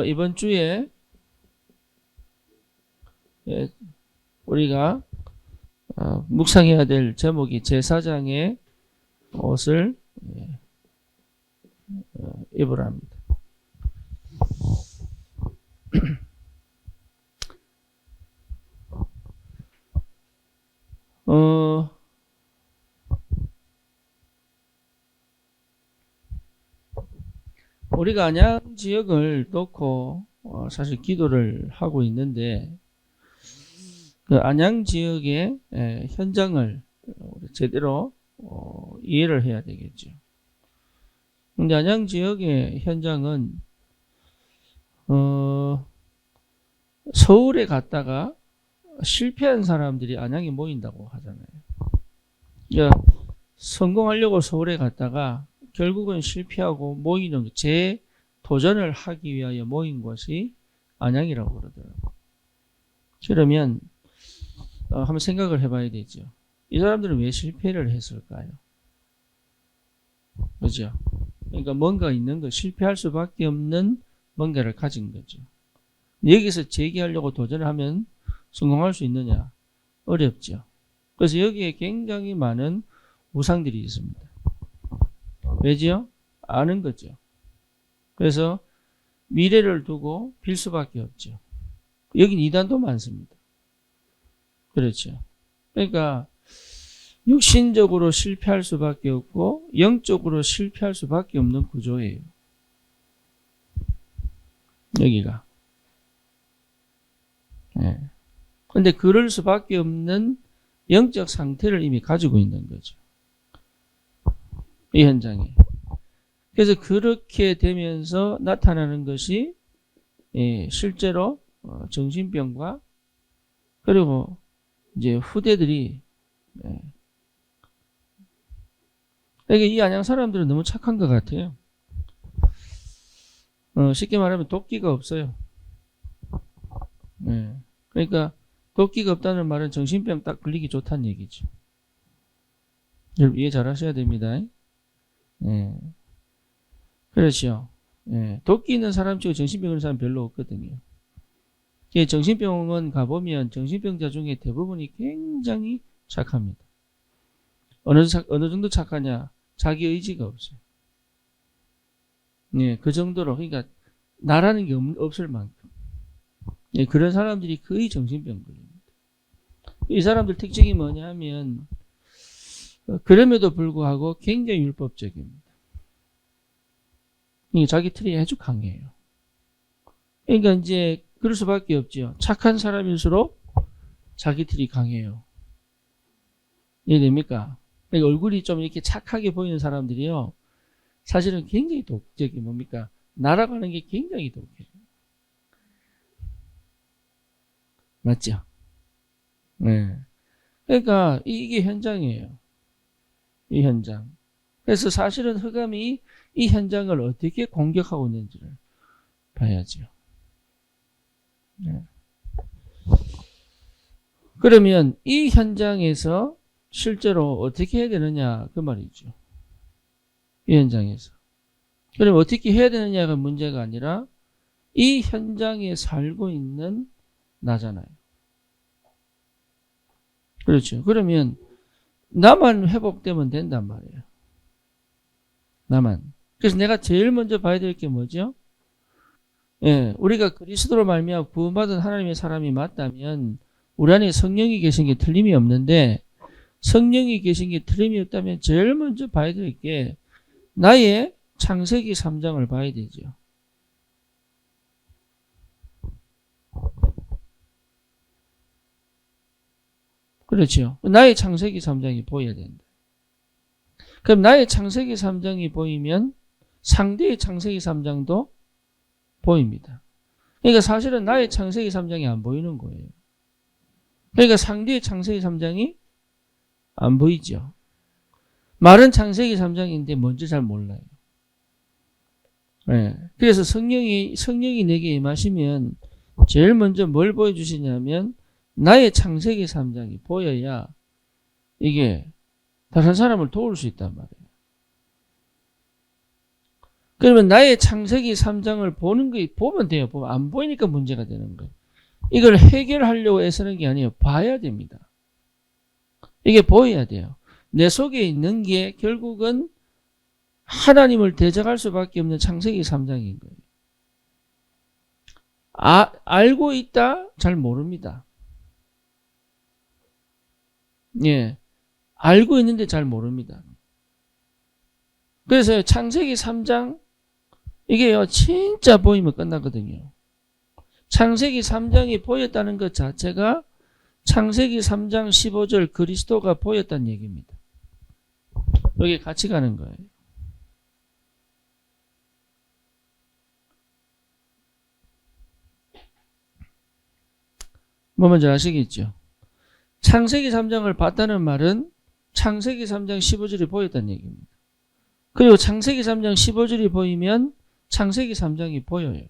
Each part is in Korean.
이번 주에 우리가 묵상해야 될 제목이 제사장의 옷을 입으라 합니다. 우리가 안양 지역을 놓고 사실 기도를 하고 있는데 그 안양 지역의 현장을 제대로 이해를 해야 되겠죠. 근데 안양 지역의 현장은 서울에 갔다가 실패한 사람들이 안양에 모인다고 하잖아요. 그러니까 성공하려고 서울에 갔다가 결국은 실패하고 모이는 재도전을 하기 위하여 모인 것이 안양이라고 그러더라고요. 그러면 한번 생각을 해봐야 되죠. 이 사람들은 왜 실패를 했을까요? 그죠? 그러니까 뭔가 있는 거, 실패할 수밖에 없는 뭔가를 가진 거죠. 여기서 재기하려고 도전을 하면 성공할 수 있느냐? 어렵죠. 그래서 여기에 굉장히 많은 우상들이 있습니다. 왜지요? 아는 거죠. 그래서 미래를 두고 빌 수밖에 없죠. 여긴 이단도 많습니다. 그렇죠. 그러니까 육신적으로 실패할 수밖에 없고 영적으로 실패할 수밖에 없는 구조예요. 여기가. 근데 그럴 수밖에 없는 영적 상태를 이미 가지고 있는 거죠. 이 현장에. 그래서 그렇게 되면서 나타나는 것이 실제로 정신병과 그리고 이제 후대들이 그러니까 이 안양 사람들은 너무 착한 것 같아요. 쉽게 말하면 도끼가 없어요. 그러니까 도끼가 없다는 말은 정신병 딱 걸리기 좋다는 얘기죠. 여러분 이해 잘 하셔야 됩니다. 그렇죠. 도끼 있는 사람 치고 정신병 있는 사람 별로 없거든요. 정신병원 가보면 정신병자 중에 대부분이 굉장히 착합니다. 어느 정도 착하냐? 자기 의지가 없어요. 그 정도로, 그러니까 나라는 게 없을 만큼. 그런 사람들이 거의 정신병 걸립니다. 이 사람들 특징이 뭐냐면, 그럼에도 불구하고 굉장히 율법적입니다. 자기 틀이 아주 강해요. 그러니까 이제 그럴 수밖에 없죠. 착한 사람일수록 자기 틀이 강해요. 이해됩니까? 그러니까 얼굴이 좀 이렇게 착하게 보이는 사람들이요. 사실은 굉장히 독적이 뭡니까? 날아가는 게 굉장히 독해요. 맞죠? 그러니까 이게 현장이에요. 이 현장. 그래서 사실은 흑암이 이 현장을 어떻게 공격하고 있는지를 봐야죠. 그러면 이 현장에서 실제로 어떻게 해야 되느냐 그 말이죠. 이 현장에서. 그럼 어떻게 해야 되느냐가 문제가 아니라 이 현장에 살고 있는 나잖아요. 그렇죠. 그러면 나만 회복되면 된단 말이에요. 나만. 그래서 내가 제일 먼저 봐야 될 게 뭐죠? 우리가 그리스도로 말미암아 구원받은 하나님의 사람이 맞다면 우리 안에 성령이 계신 게 틀림이 없는데 성령이 계신 게 틀림이 없다면 제일 먼저 봐야 될 게 나의 창세기 3장을 봐야 되죠. 그렇죠. 나의 창세기 3장이 보여야 된다. 그럼 나의 창세기 3장이 보이면 상대의 창세기 3장도 보입니다. 그러니까 사실은 나의 창세기 3장이 안 보이는 거예요. 그러니까 상대의 창세기 3장이 안 보이죠. 말은 창세기 3장인데 뭔지 잘 몰라요. 그래서 성령이 내게 임하시면 제일 먼저 뭘 보여주시냐면 나의 창세기 3장이 보여야 이게 다른 사람을 도울 수 있단 말이에요. 그러면 나의 창세기 3장을 보면 돼요. 보면 안 보이니까 문제가 되는 거예요. 이걸 해결하려고 애쓰는 게 아니에요. 봐야 됩니다. 이게 보여야 돼요. 내 속에 있는 게 결국은 하나님을 대적할 수밖에 없는 창세기 3장인 거예요. 알고 있다? 잘 모릅니다. 예. 알고 있는데 잘 모릅니다. 그래서 창세기 3장, 이게요, 진짜 보이면 끝나거든요. 창세기 3장이 보였다는 것 자체가 창세기 3장 15절 그리스도가 보였다는 얘기입니다. 여기 같이 가는 거예요. 뭐 먼저 아시겠죠? 창세기 3장을 봤다는 말은 창세기 3장 15절이 보였다는 얘기입니다. 그리고 창세기 3장 15절이 보이면 창세기 3장이 보여요.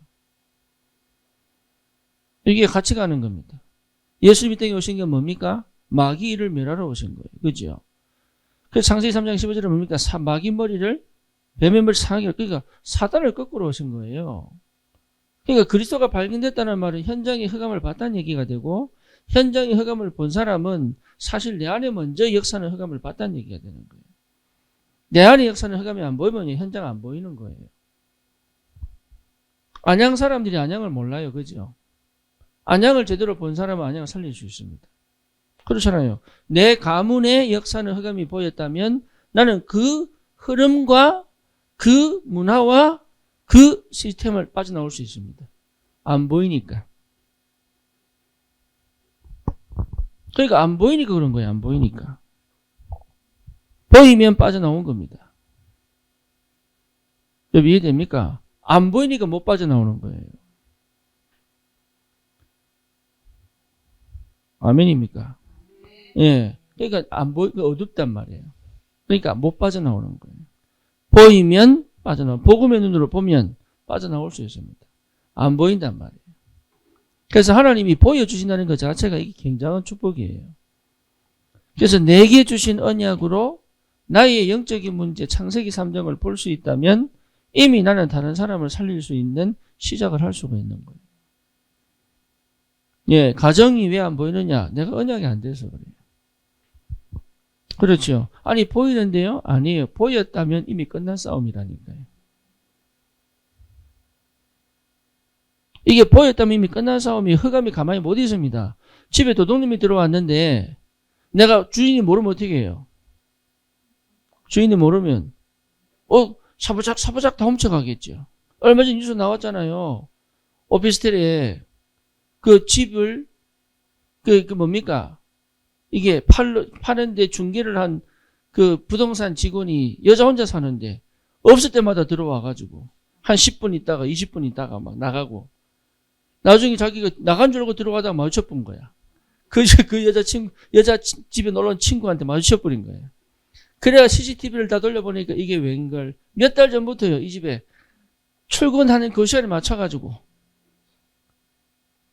이게 같이 가는 겁니다. 예수님 이 땅에 오신 게 뭡니까? 마귀를 멸하러 오신 거예요. 그죠? 그래서 창세기 3장 15절은 뭡니까? 마귀 머리를, 뱀의 머리 상하게, 그러니까 사단을 거꾸로 오신 거예요. 그러니까 그리스도가 발견됐다는 말은 현장의 흑암을 봤다는 얘기가 되고, 현장의 흑암을 본 사람은 사실 내 안에 먼저 역사는 흑암을 봤다는 얘기가 되는 거예요. 내 안에 역사는 흑암이 안 보이면 현장 안 보이는 거예요. 안양 사람들이 안양을 몰라요. 그죠? 안양을 제대로 본 사람은 안양을 살릴 수 있습니다. 그렇잖아요. 내 가문의 역사는 흑암이 보였다면 나는 그 흐름과 그 문화와 그 시스템을 빠져나올 수 있습니다. 안 보이니까. 그러니까 안 보이니까 그런 거예요. 안 보이니까. 보이면 빠져나온 겁니다. 여러분 이해됩니까? 안 보이니까 못 빠져나오는 거예요. 아멘입니까? 예. 그러니까 어둡단 말이에요. 그러니까 못 빠져나오는 거예요. 보이면 빠져나오고, 복음의 눈으로 보면 빠져나올 수 있습니다. 안 보인단 말이에요. 그래서 하나님이 보여주신다는 것 자체가 이게 굉장한 축복이에요. 그래서 내게 주신 언약으로 나의 영적인 문제, 창세기 3장을 볼 수 있다면 이미 나는 다른 사람을 살릴 수 있는 시작을 할 수가 있는 거예요. 예, 가정이 왜 안 보이느냐? 내가 언약이 안 돼서 그래요. 그렇죠. 아니, 보이는데요? 아니에요. 보였다면 이미 끝난 싸움이라니까요. 이게 보였다면 이미 끝난 싸움이 흑암이 가만히 못 있습니다. 집에 도둑님이 들어왔는데 내가 주인이 모르면 어떻게 해요? 주인이 모르면 사부작 다 훔쳐가겠죠. 얼마 전 뉴스 나왔잖아요. 오피스텔에 그 집을 뭡니까? 이게 파는데 중개를 한 그 부동산 직원이 여자 혼자 사는데 없을 때마다 들어와가지고 한 10분 있다가 20분 있다가 막 나가고 나중에 자기가 나간 줄 알고 들어가다가 마주쳐본 거야. 그 여자 집에 놀러 온 친구한테 마주쳐버린 거예요. 그래야 CCTV를 다 돌려보니까 이게 웬걸. 몇 달 전부터요, 이 집에 출근하는 그 시간에 맞춰가지고.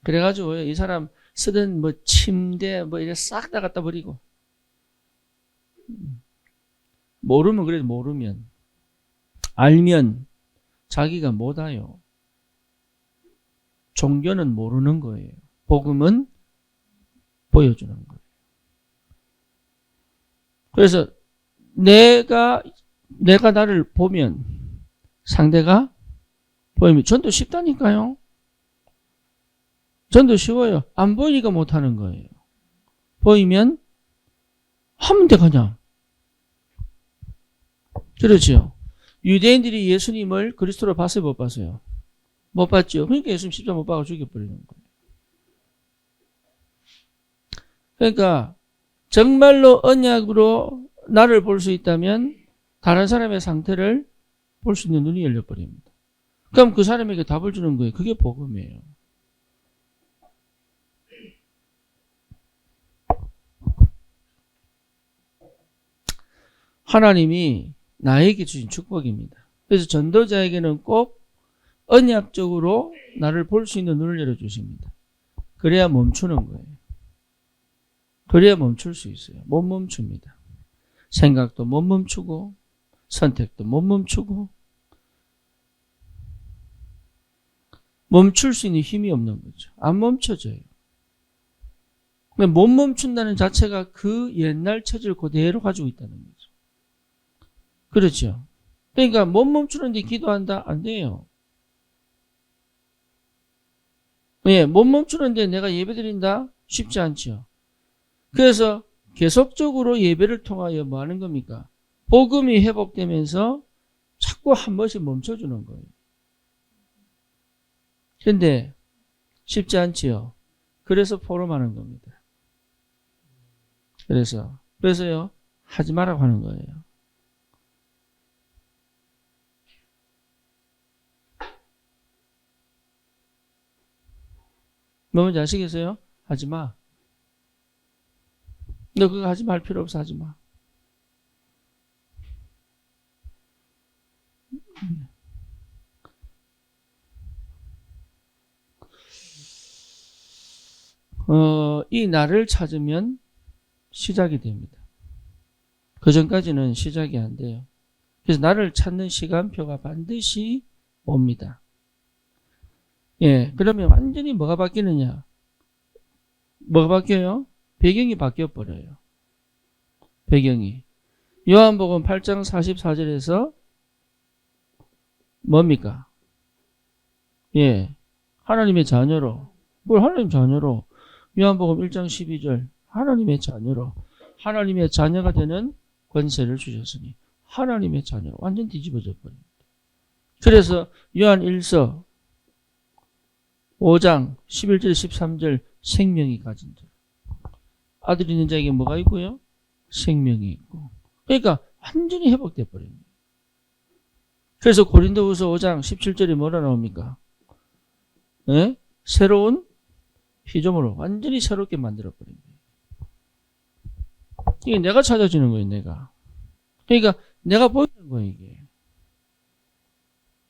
그래가지고 이 사람 쓰던 뭐 침대 뭐 이래 싹 다 갖다 버리고. 모르면 그래도 모르면. 알면 자기가 못 와요. 종교는 모르는 거예요. 복음은 보여주는 거예요. 그래서 내가 나를 보면 상대가 보이면 전도 쉽다니까요. 전도 쉬워요. 안 보이니까 못하는 거예요. 보이면 하면 돼 그냥. 그렇죠. 유대인들이 예수님을 그리스도로 봤어요, 못 봤어요? 못 봤죠. 그러니까 예수님 십자가 못 박아 죽여버리는 거예요. 그러니까 정말로 언약으로 나를 볼 수 있다면 다른 사람의 상태를 볼 수 있는 눈이 열려버립니다. 그럼 그 사람에게 답을 주는 거예요. 그게 복음이에요. 하나님이 나에게 주신 축복입니다. 그래서 전도자에게는 꼭 언약적으로 나를 볼 수 있는 눈을 열어주십니다. 그래야 멈추는 거예요. 그래야 멈출 수 있어요. 못 멈춥니다. 생각도 못 멈추고 선택도 못 멈추고 멈출 수 있는 힘이 없는 거죠. 안 멈춰져요. 못 멈춘다는 자체가 그 옛날 체질을 그대로 가지고 있다는 거죠. 그렇죠. 그러니까 못 멈추는데 기도한다? 안 돼요. 예, 못 멈추는데 내가 예배 드린다? 쉽지 않죠. 그래서 계속적으로 예배를 통하여 뭐 하는 겁니까? 복음이 회복되면서 자꾸 한 번씩 멈춰주는 거예요. 근데 쉽지 않지요. 그래서 포럼하는 겁니다. 그래서요, 하지 말라고 하는 거예요. 뭔지 아시겠어요? 하지 마. 너 그거 하지 말 필요 없어. 하지 마. 이 날을 찾으면 시작이 됩니다. 그 전까지는 시작이 안 돼요. 그래서 나를 찾는 시간표가 반드시 옵니다. 예, 그러면 완전히 뭐가 바뀌느냐? 뭐가 바뀌어요? 배경이 바뀌어 버려요. 배경이. 요한복음 8장 44절에서 뭡니까? 예, 하나님의 자녀로. 뭘 하나님 자녀로? 요한복음 1장 12절 하나님의 자녀로. 하나님의 자녀가 되는 권세를 주셨으니 하나님의 자녀로 완전 뒤집어져 버립니다. 그래서 요한 1서 5장 11절 13절 생명이 가진 자. 아들이 있는 자에게 뭐가 있고요? 생명이 있고. 그러니까 완전히 회복돼 버립니다. 그래서 고린도후서 5장 17절에 뭐라 나옵니까? 예? 새로운 피조물로 완전히 새롭게 만들어 버립니다. 이게 내가 찾아지는 거예요, 내가. 그러니까 내가 보이는 거예요, 이게.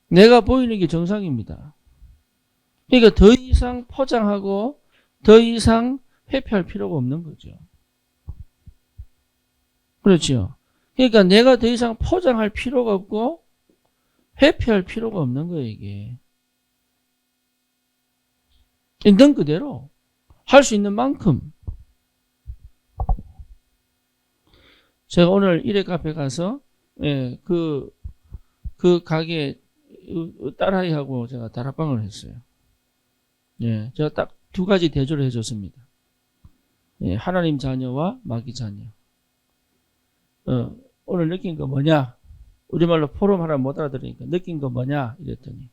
내가 보이는 게 정상입니다. 그러니까 더 이상 포장하고 더 이상 회피할 필요가 없는 거죠. 그렇죠. 그러니까 내가 더 이상 포장할 필요가 없고 회피할 필요가 없는 거예요, 이게. 있는 그대로 할 수 있는 만큼. 제가 오늘 일회 카페 가서 예, 그 가게 딸아이하고 제가 다락방을 했어요. 예, 제가 딱 두 가지 대조를 해줬습니다. 예, 하나님 자녀와 마귀 자녀. 오늘 느낀 거 뭐냐? 우리말로 포럼 하나 못 알아들으니까 느낀 거 뭐냐? 이랬더니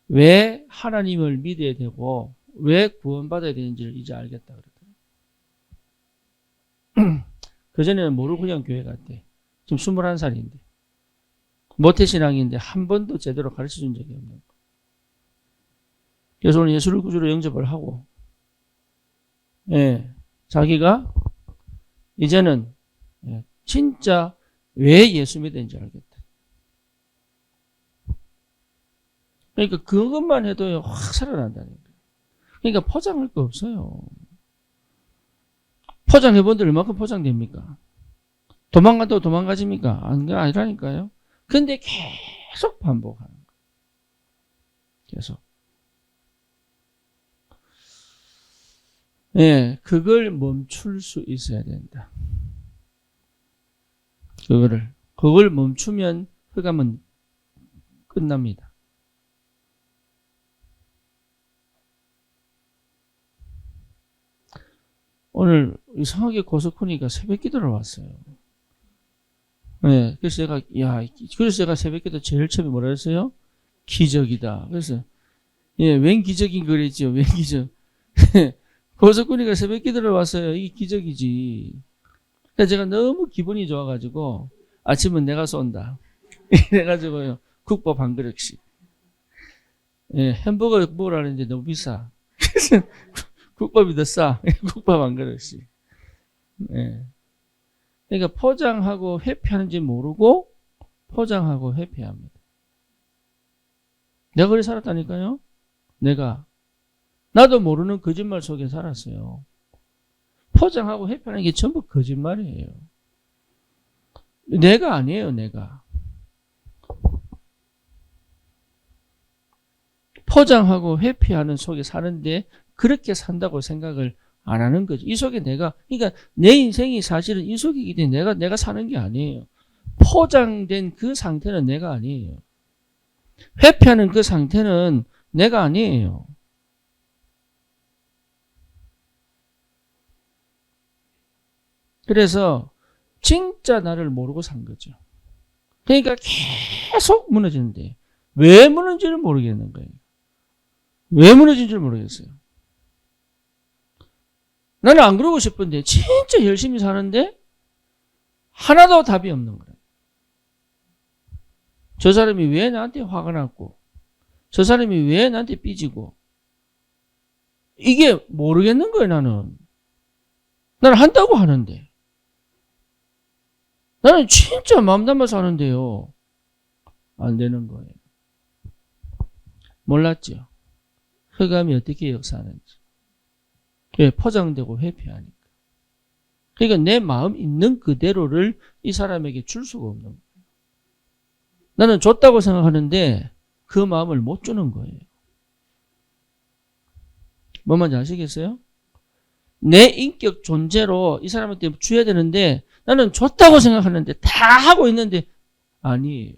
왜 하나님을 믿어야 되고 왜 구원받아야 되는지를 이제 알겠다 그러더라고요. 그전에는 모르고 그냥 교회 갔대. 지금 21살인데 모태신앙인데 한 번도 제대로 가르쳐준 적이 없는 거. 그래서 오늘 예수를 구주로 영접을 하고 예, 자기가 이제는 예, 진짜 왜 예수 믿는지 알겠다. 그러니까 그것만 해도 확 살아난다는 거예요. 그러니까 포장할 거 없어요. 포장해본들 얼마큼 포장됩니까? 도망간다고 도망가집니까? 아니라니까요. 근데 계속 반복하는 거예요. 계속. 예, 그걸 멈출 수 있어야 된다. 그걸 멈추면 흑암은 끝납니다. 오늘 이상하게 고석훈이가 새벽 기도를 왔어요. 네, 그래서 제가 새벽 기도 제일 처음에 뭐라 했어요? 기적이다. 그래서, 예, 웬 기적인 거랬죠? 웬 기적. 고석훈이가 새벽 기도를 왔어요. 이게 기적이지. 그래서 제가 너무 기분이 좋아가지고, 아침은 내가 쏜다. 이래가지고요, 국밥 한 그릇씩. 예, 햄버거 먹으라는데 너무 비싸. 그래서 국밥이 더 싸. 국밥 한 그릇씩. 예. 그러니까 포장하고 회피하는지 모르고 포장하고 회피합니다. 내가 그래 살았다니까요. 나도 모르는 거짓말 속에 살았어요. 포장하고 회피하는 게 전부 거짓말이에요. 내가 아니에요, 내가. 포장하고 회피하는 속에 사는데 그렇게 산다고 생각을 안 하는 거죠. 이 속에 그러니까 내 인생이 사실은 이 속이기 때문에 내가 사는 게 아니에요. 포장된 그 상태는 내가 아니에요. 회피하는 그 상태는 내가 아니에요. 그래서 진짜 나를 모르고 산 거죠. 그러니까 계속 무너지는데 왜 무너지는지를 모르겠는 거예요. 왜 무너진지를 모르겠어요. 나는 안 그러고 싶은데 진짜 열심히 사는데 하나도 답이 없는 거예요. 저 사람이 왜 나한테 화가 났고 저 사람이 왜 나한테 삐지고 이게 모르겠는 거예요. 나는 한다고 하는데 나는 진짜 마음 담아서 하는데요. 안 되는 거예요. 몰랐죠. 흑암이 어떻게 역사하는지. 왜 포장되고 회피하니까. 그러니까 내 마음 있는 그대로를 이 사람에게 줄 수가 없는 거예요. 나는 줬다고 생각하는데 그 마음을 못 주는 거예요. 뭔 말인지 아시겠어요? 내 인격 존재로 이 사람한테 줘야 되는데 나는 줬다고 생각하는데 다 하고 있는데 아니에요.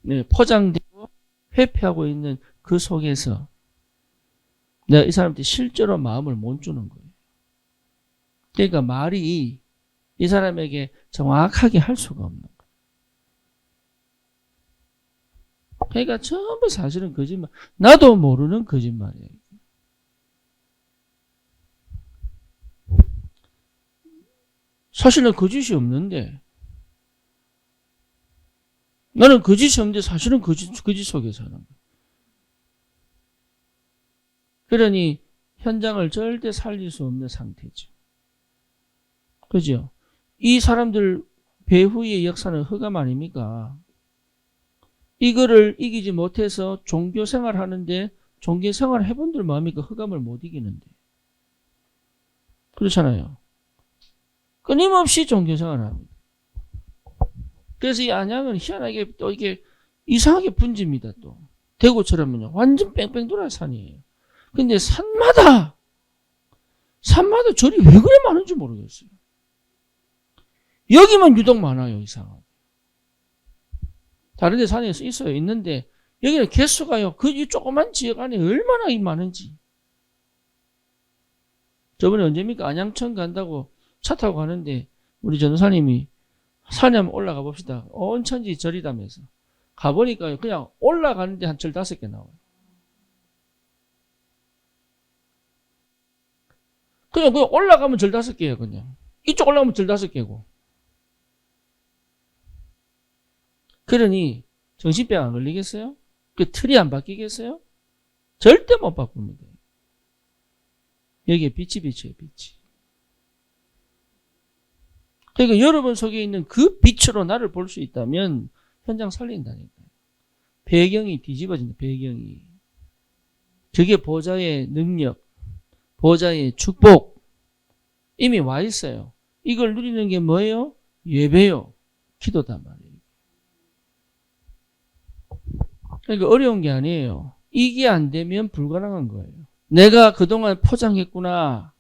네, 포장되고 회피하고 있는 그 속에서 내가 이 사람한테 실제로 마음을 못 주는 거예요. 그러니까 말이 이 사람에게 정확하게 할 수가 없는 거예요. 그러니까 전부 사실은 거짓말. 나도 모르는 거짓말이에요. 사실은 거짓이 없는데 나는 거짓이 없는데 사실은 거짓 속에 사는 거예요. 그러니 현장을 절대 살릴 수 없는 상태죠. 그죠? 이 사람들 배후의 역사는 흑암 아닙니까? 이거를 이기지 못해서 종교 생활하는데 종교 생활 해본들 마음이니까 흑암을 못 이기는데. 그렇잖아요. 끊임없이 종교 생활을 합니다. 그래서 이 안양은 희한하게 또 이게 이상하게 분집니다. 또 대구처럼은요. 완전 뺑뺑 돌아야 산이에요. 근데 산마다 절이 왜 그래 많은지 모르겠어요. 여기만 유독 많아요. 이상하게. 다른 데 산에 있어요. 있는데 여기는 개수가요. 이 조그만 지역 안에 얼마나 많은지. 저번에 언제입니까? 안양천 간다고 차 타고 가는데 우리 전도사님이 산에 한번 올라가 봅시다. 온천지 절이다면서. 가보니까 그냥 올라가는데 한 절 5개 나와요. 그냥 올라가면 절 5개예요. 그냥. 이쪽 올라가면 절 5개고. 그러니 정신병 안 걸리겠어요? 그 틀이 안 바뀌겠어요? 절대 못 바꿉니다. 여기에 빛이 비쳐요. 빛이. 그러니까 여러분 속에 있는 그 빛으로 나를 볼 수 있다면 현장 살린다니까요. 배경이 뒤집어진다. 배경이. 그게 보좌의 능력, 보좌의 축복 이미 와 있어요. 이걸 누리는 게 뭐예요? 예배요. 기도단 말이에요. 그러니까 어려운 게 아니에요. 이게 안 되면 불가능한 거예요. 내가 그동안 포장했구나.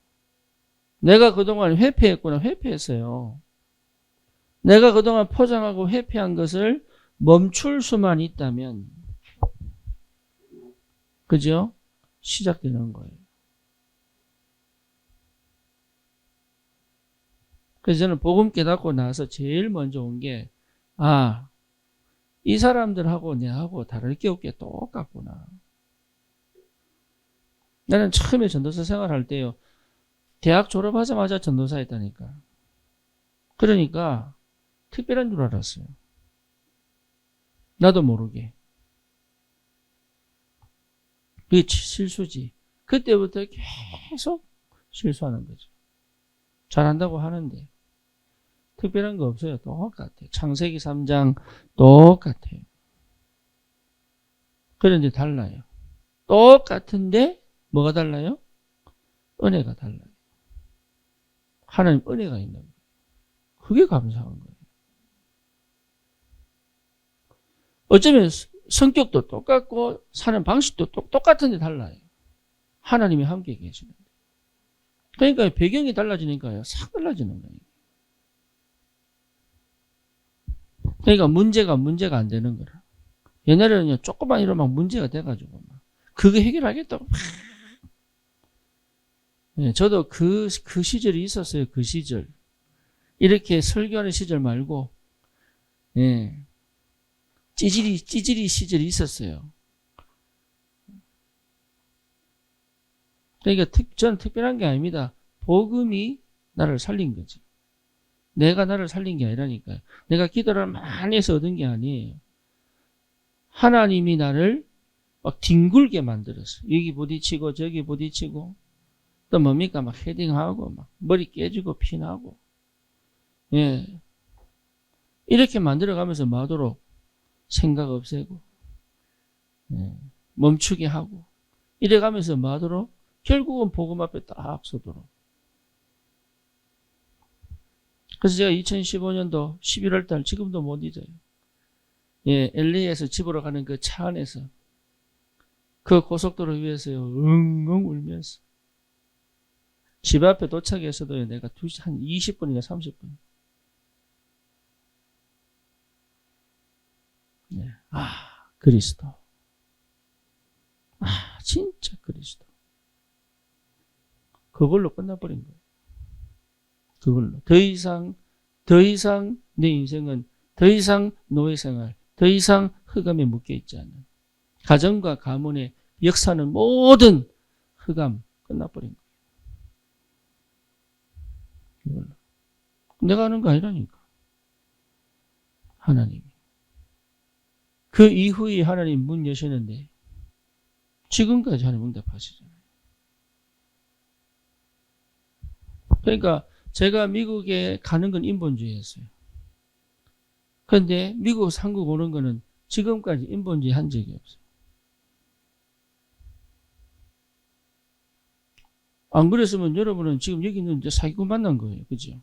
내가 그동안 회피했구나. 회피했어요. 내가 그동안 포장하고 회피한 것을 멈출 수만 있다면 그죠? 시작되는 거예요. 그래서 저는 복음 깨닫고 나서 제일 먼저 온 게 이 사람들하고 내하고 다를 게 없게 똑같구나. 나는 처음에 전도사 생활할 때요. 대학 졸업하자마자 전도사 했다니까. 그러니까 특별한 줄 알았어요. 나도 모르게. 그게 실수지. 그때부터 계속 실수하는 거죠. 잘한다고 하는데 특별한 거 없어요. 똑같아요. 창세기 3장 똑같아요. 그런데 달라요. 똑같은데 뭐가 달라요? 은혜가 달라요. 하나님 은혜가 있는 거예요. 그게 감사한 거예요. 어쩌면 성격도 똑같고 사는 방식도 똑같은데 달라요. 하나님이 함께 계시는데. 그러니까 배경이 달라지니까요. 싹 달라지는 거예요. 그러니까 문제가 안 되는 거라. 옛날에는요, 조그만 일로 막 문제가 돼가지고 막 그거 해결하겠다고 막. 네, 저도 그 시절이 있었어요. 그 시절. 이렇게 설교하는 시절 말고, 예, 찌질이 시절이 있었어요. 그러니까 저는 특별한 게 아닙니다. 복음이 나를 살린 거지. 내가 나를 살린 게 아니라니까요. 내가 기도를 많이 해서 얻은 게 아니에요. 하나님이 나를 막 뒹굴게 만들었어. 여기 부딪히고 저기 부딪히고 또 뭡니까 막 헤딩하고 막 머리 깨지고 피나고 예 이렇게 만들어가면서 마도록 생각 없애고 예. 멈추게 하고 이래가면서 마도록 결국은 복음 앞에 딱 서도록. 그래서 제가 2015년도 11월 달 지금도 못 잊어요. 예, LA에서 집으로 가는 그 차 안에서 그 고속도로 위에서요 엉엉 울면서 집 앞에 도착해서도 내가 한 20분인가 30분. 네. 그리스도. 진짜 그리스도. 그걸로 끝나버린 거예요. 그걸로. 더 이상 내 인생은 더 이상 노예 생활, 더 이상 흑암에 묶여 있지 않는 가정과 가문의 역사는 모든 흑암 끝나버린 거예요. 이걸로. 내가 하는 거 아니라니까. 하나님이. 그 이후에 하나님 문 여시는데 지금까지 하나님 응답하시잖아요. 그러니까 제가 미국에 가는 건 인본주의였어요. 그런데 미국에서 한국 오는 거는 지금까지 인본주의 한 적이 없어요. 안 그랬으면 여러분은 지금 여기 있는 이제 사기꾼 만난 거예요. 그죠?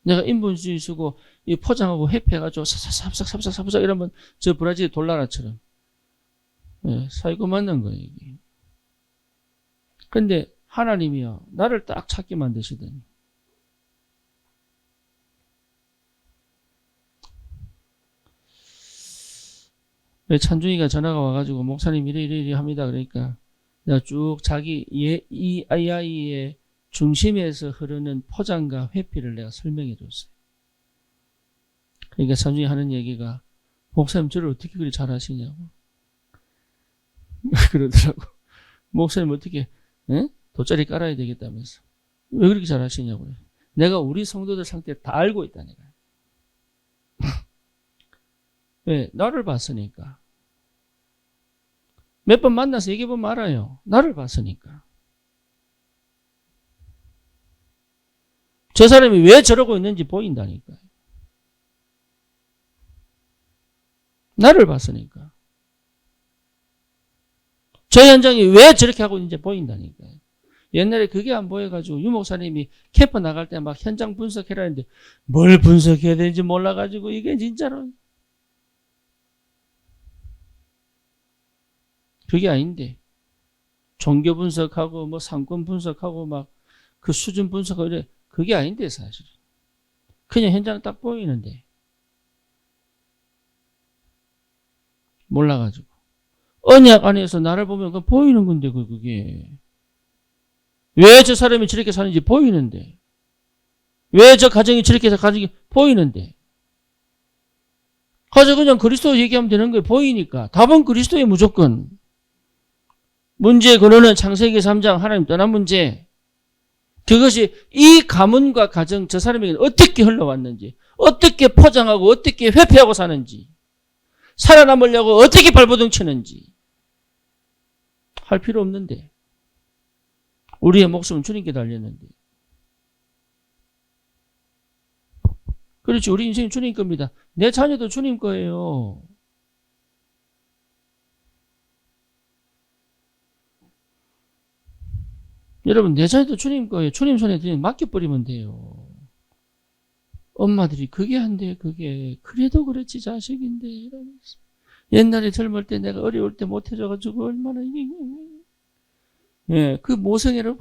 내가 인본주의 쓰고 이 포장하고 회피해가지고 삽삭 이러면 저 브라질 돌나라처럼 예, 사기꾼 만난 거예요. 이게. 근데 하나님이요 나를 딱 찾게 만드시더니 찬중이가 전화가 와가지고 목사님 이래 합니다. 그러니까 내가 쭉 자기 이 아이의 중심에서 흐르는 포장과 회피를 내가 설명해 줬어요. 그러니까 찬중이 하는 얘기가 목사님 저를 어떻게 그리 잘하시냐고 그러더라고. 목사님 어떻게 돗자리 깔아야 되겠다면서 왜 그렇게 잘하시냐고요. 내가 우리 성도들 상태 다 알고 있다니까. 왜? 나를 봤으니까. 몇 번 만나서 얘기해보면 알아요. 나를 봤으니까. 저 사람이 왜 저러고 있는지 보인다니까요. 나를 봤으니까. 저 현장이 왜 저렇게 하고 있는지 보인다니까요. 옛날에 그게 안 보여가지고 유 목사님이 캠프 나갈 때 막 현장 분석해라는데 뭘 분석해야 되는지 몰라가지고 이게 진짜로 그게 아닌데 종교 분석하고 뭐 상권 분석하고 막 그 수준 분석하고 이래 그게 아닌데 사실은 그냥 현장 딱 보이는데 몰라가지고 언약 안에서 나를 보면 그 보이는 건데 그게 왜 저 사람이 저렇게 사는지 보이는데 왜 저 가정이 저렇게 해서 가정이 보이는데 가서 그냥 그리스도 얘기하면 되는 거예요. 보이니까 답은 그리스도에 무조건 문제의 근원은 창세기 3장 하나님 떠난 문제. 그것이 이 가문과 가정 저 사람에게 어떻게 흘러왔는지 어떻게 포장하고 어떻게 회피하고 사는지 살아남으려고 어떻게 발버둥 치는지 할 필요 없는데 우리의 목숨은 주님께 달렸는데 그렇지 우리 인생은 주님 겁니다. 내 자녀도 주님 거예요. 여러분 내 자녀도 주님 거예요. 주님 손에 그냥 맡겨버리면 돼요. 엄마들이 그게 안 돼, 그게. 그래도 그렇지, 자식인데, 이러면서. 옛날에 젊을 때 내가 어려울 때 못해줘가지고 얼마나 이게. 예, 그 모성애를,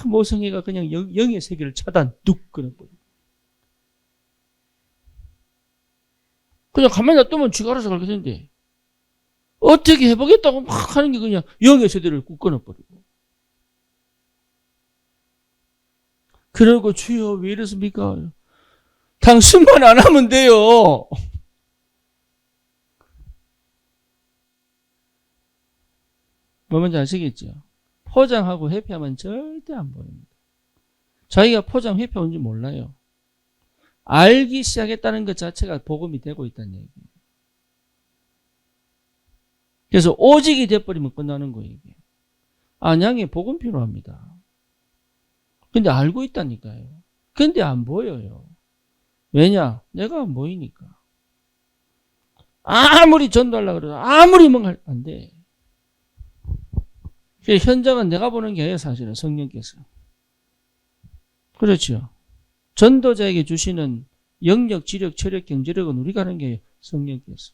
모성애가 그냥 영의 세계를 차단, 뚝 끊어버려. 그냥 가만히 놔두면 쥐가 알아서 가게 된대. 어떻게 해보겠다고 막 하는 게 그냥 영의 세대를 꾹 끊어버리고. 그러고 주여 왜 이렇습니까? 당신만 안 하면 돼요. 뭐 뭔지 아시겠죠? 포장하고 회피하면 절대 안 보입니다. 자기가 포장 회피하는지 몰라요. 알기 시작했다는 것 자체가 복음이 되고 있다는 얘기예요. 그래서 오직이 돼버리면 끝나는 거예요. 이게. 안양에 복음 필요합니다. 근데 알고 있다니까요. 근데 안 보여요. 왜냐? 내가 안 보이니까. 아무리 전도하려고 그래도 아무리 뭔가 안 돼. 현장은 내가 보는 게 아니에요. 사실은 성령께서. 그렇죠. 전도자에게 주시는 영력, 지력, 체력, 경제력은 우리가 하는 게 성령께서.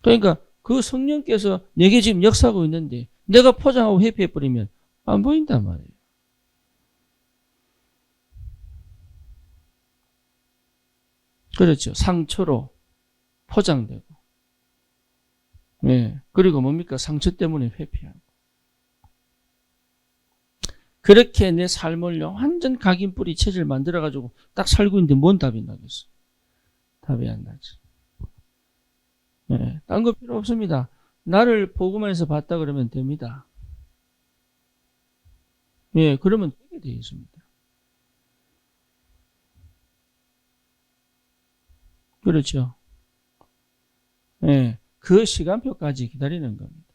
그러니까 그 성령께서 내게 지금 역사하고 있는데 내가 포장하고 회피해버리면 안 보인단 말이에요. 그렇죠. 상처로 포장되고. 네. 그리고 뭡니까? 상처 때문에 회피하고. 그렇게 내 삶을 완전 각인뿌리 체질 만들어가지고 딱 살고 있는데 뭔 답이 나겠어? 답이 안 나지. 네. 딴 거 필요 없습니다. 나를 복음에서 봤다 그러면 됩니다. 예, 그러면 되게 되어 있습니다. 그렇죠. 예, 그 시간표까지 기다리는 겁니다.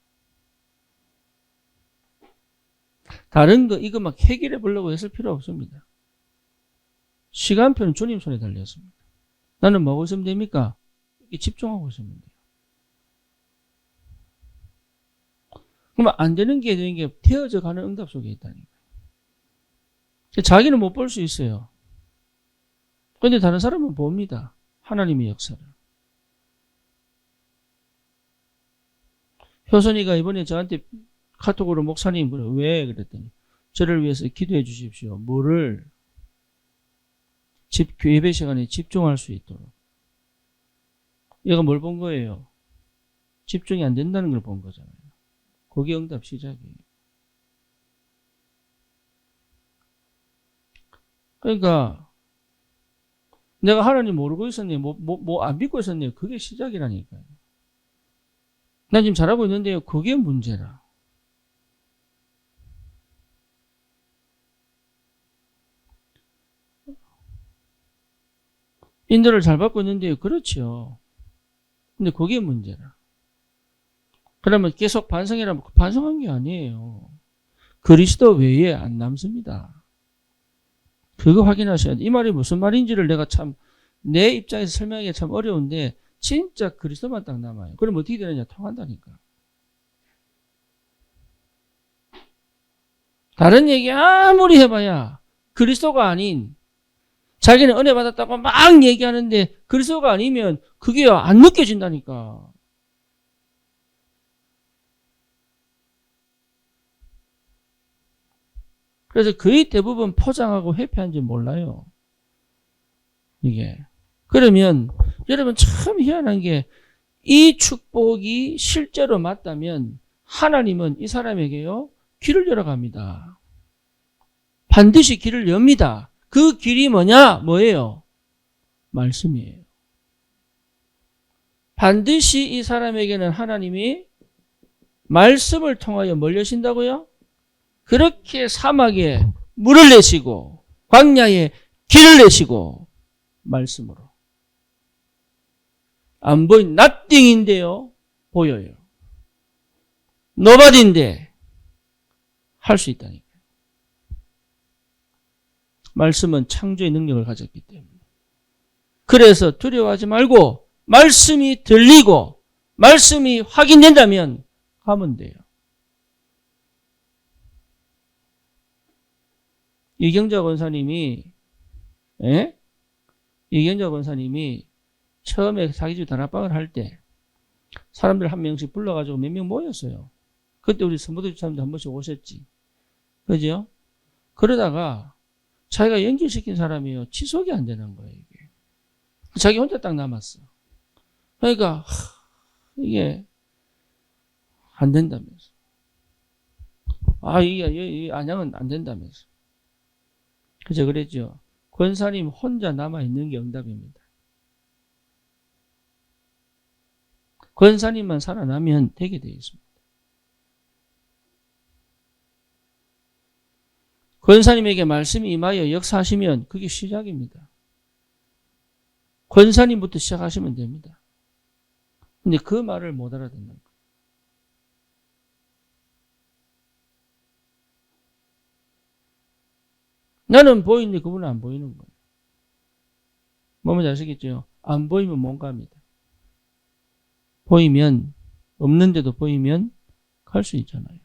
다른 거 이거 막 해결해 보려고 했을 필요 없습니다. 시간표는 주님 손에 달렸습니다. 나는 뭐 하고 있으면 됩니까? 집중하고 있으면 돼요. 그러면 안 되는 게 되는 게 되어져 가는 응답 속에 있다니까요. 자기는 못 볼 수 있어요. 그런데 다른 사람은 봅니다. 하나님의 역사를. 효선이가 이번에 저한테 카톡으로 목사님 그래 왜 그랬더니 저를 위해서 기도해 주십시오. 뭐를 예배 시간에 집중할 수 있도록. 얘가 뭘 본 거예요? 집중이 안 된다는 걸 본 거잖아요. 그게 응답 시작이에요. 그러니까 내가 하나님 모르고 있었네, 안 믿고 있었네. 그게 시작이라니까요. 난 지금 잘하고 있는데요. 그게 문제라. 인도를 잘 받고 있는데요. 그렇죠. 근데 그게 문제라. 그러면 계속 반성해라면 반성한 게 아니에요. 그리스도 외에 안 남습니다. 그거 확인하셔야 돼. 이 말이 무슨 말인지를 내가 참 내 입장에서 설명하기가 참 어려운데 진짜 그리스도만 딱 남아요. 그럼 어떻게 되느냐? 통한다니까. 다른 얘기 아무리 해봐야 그리스도가 아닌 자기는 은혜 받았다고 막 얘기하는데 그리스도가 아니면 그게 안 느껴진다니까. 그래서 거의 대부분 포장하고 회피한지 몰라요. 이게. 그러면 여러분 참 희한한 게 이 축복이 실제로 맞다면 하나님은 이 사람에게요 길을 열어갑니다. 반드시 길을 엽니다. 그 길이 뭐예요? 말씀이에요. 반드시 이 사람에게는 하나님이 말씀을 통하여 뭘 여신다고요? 그렇게 사막에 물을 내시고 광야에 길을 내시고 말씀으로. 안 보인 nothing인데요. 보여요. nobody인데 할 수 있다니까요. 말씀은 창조의 능력을 가졌기 때문에. 그래서 두려워하지 말고 말씀이 들리고 말씀이 확인된다면 가면 돼요. 이경자 권사님이 이경자 권사님이 처음에 자기 집 다락방을 할 때 사람들 한 명씩 불러가지고 몇 명 모였어요. 그때 우리 성도들 사람들 한 번씩 오셨지. 그죠? 그러다가 자기가 연결시킨 사람이요. 지속이 안 되는 거예요, 이게. 자기 혼자 딱 남았어. 그러니까, 이게, 안 된다면서. 이 안양은 안 된다면서. 그죠? 그랬죠. 권사님 혼자 남아있는 게 응답입니다. 권사님만 살아나면 되게 되어 있습니다. 권사님에게 말씀이 임하여 역사하시면 그게 시작입니다. 권사님부터 시작하시면 됩니다. 근데 그 말을 못 알아듣는 거예요. 나는 보이는데 그분은 안 보이는 거예요. 뭔지 아시겠죠? 안 보이면 못 갑니다. 보이면, 없는데도 보이면 갈 수 있잖아요.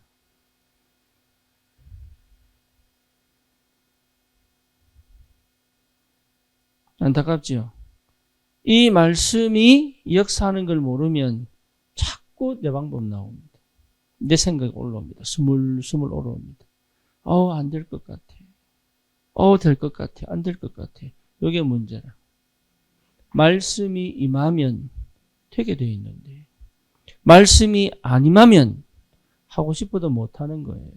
안타깝지요? 이 말씀이 역사하는 걸 모르면 자꾸 내 방법 나옵니다. 내 생각이 올라옵니다. 스물스물 올라옵니다. 안 될 것 같아. 될 것 같아. 안 될 것 같아. 이게 문제라. 말씀이 임하면 되게 돼 있는데 말씀이 안 임하면 하고 싶어도 못하는 거예요.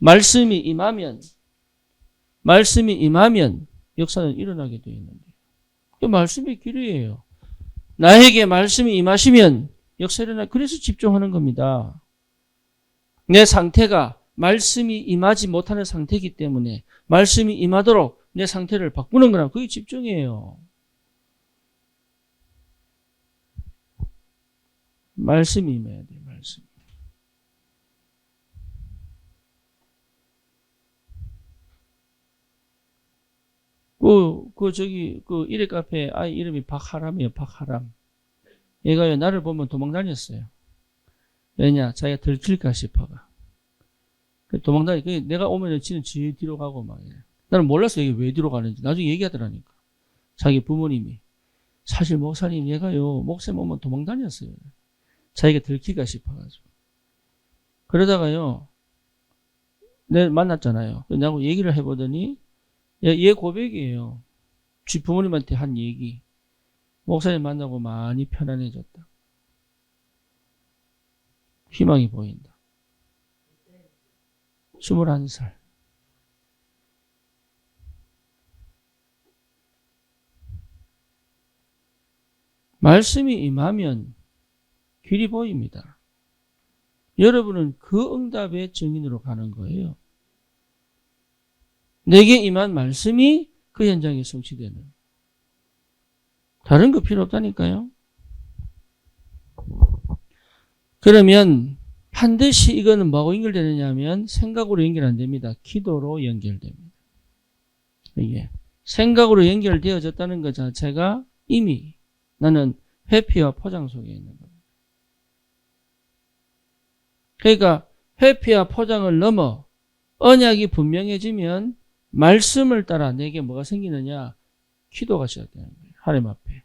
말씀이 임하면 역사는 일어나게 돼 있는데 그 말씀이 길이에요. 나에게 말씀이 임하시면 역사 일어나. 그래서 집중하는 겁니다. 내 상태가 말씀이 임하지 못하는 상태이기 때문에 말씀이 임하도록 내 상태를 바꾸는 거라. 그게 집중이에요. 말씀이 임해야 돼요. 말씀. 그 일회 카페 아이 이름이 박하람이에요. 박하람. 얘가요, 나를 보면 도망 다녔어요. 왜냐? 자기가 들킬까 싶어가. 내가 오면 지는 지 뒤로 가고 막 이래. 나는 몰랐어. 이게 왜 뒤로 가는지. 나중에 얘기하더라니까. 자기 부모님이. 사실 목사님 얘가요, 목사님 오면 도망 다녔어요. 자기가 들킬까 싶어가지고. 그러다가요, 내가 만났잖아요. 나하고 얘기를 해보더니, 얘 고백이에요. 지 부모님한테 한 얘기. 목사님 만나고 많이 편안해졌다. 희망이 보인다. 21살. 말씀이 임하면 길이 보입니다. 여러분은 그 응답의 증인으로 가는 거예요. 내게 임한 말씀이 그 현장에 성취되는. 다른 거 필요 없다니까요. 그러면 반드시 이거는 뭐하고 연결되느냐 하면 생각으로 연결 안 됩니다. 기도로 연결됩니다. 이게 생각으로 연결되어졌다는 것 자체가 이미 나는 회피와 포장 속에 있는 겁니다. 그러니까 회피와 포장을 넘어 언약이 분명해지면 말씀을 따라 내게 뭐가 생기느냐? 기도가 시작되는 거예요. 하나님 앞에.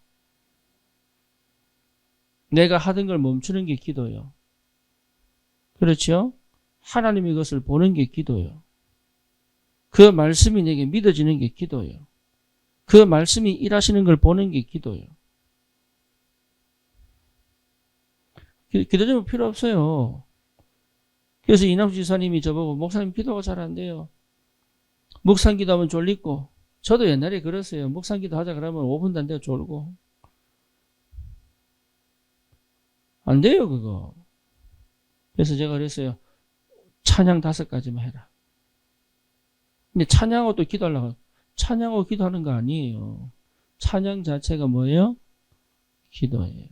내가 하던 걸 멈추는 게 기도요. 그렇죠? 하나님이 그것을 보는 게 기도요. 그 말씀이 내게 믿어지는 게 기도요. 그 말씀이 일하시는 걸 보는 게 기도요. 기도 좀 필요 없어요. 그래서 이남수 지사님이 저보고 목사님 기도가 잘 안 돼요. 묵상 기도하면 졸리고, 저도 옛날에 그랬어요. 묵상 기도 하자 그러면 5분도 안 돼요. 졸고. 안 돼요, 그거. 그래서 제가 그랬어요. 찬양 5가지만 해라. 근데 찬양하고 또 기도하려고. 찬양하고 기도하는 거 아니에요. 찬양 자체가 뭐예요? 기도예요.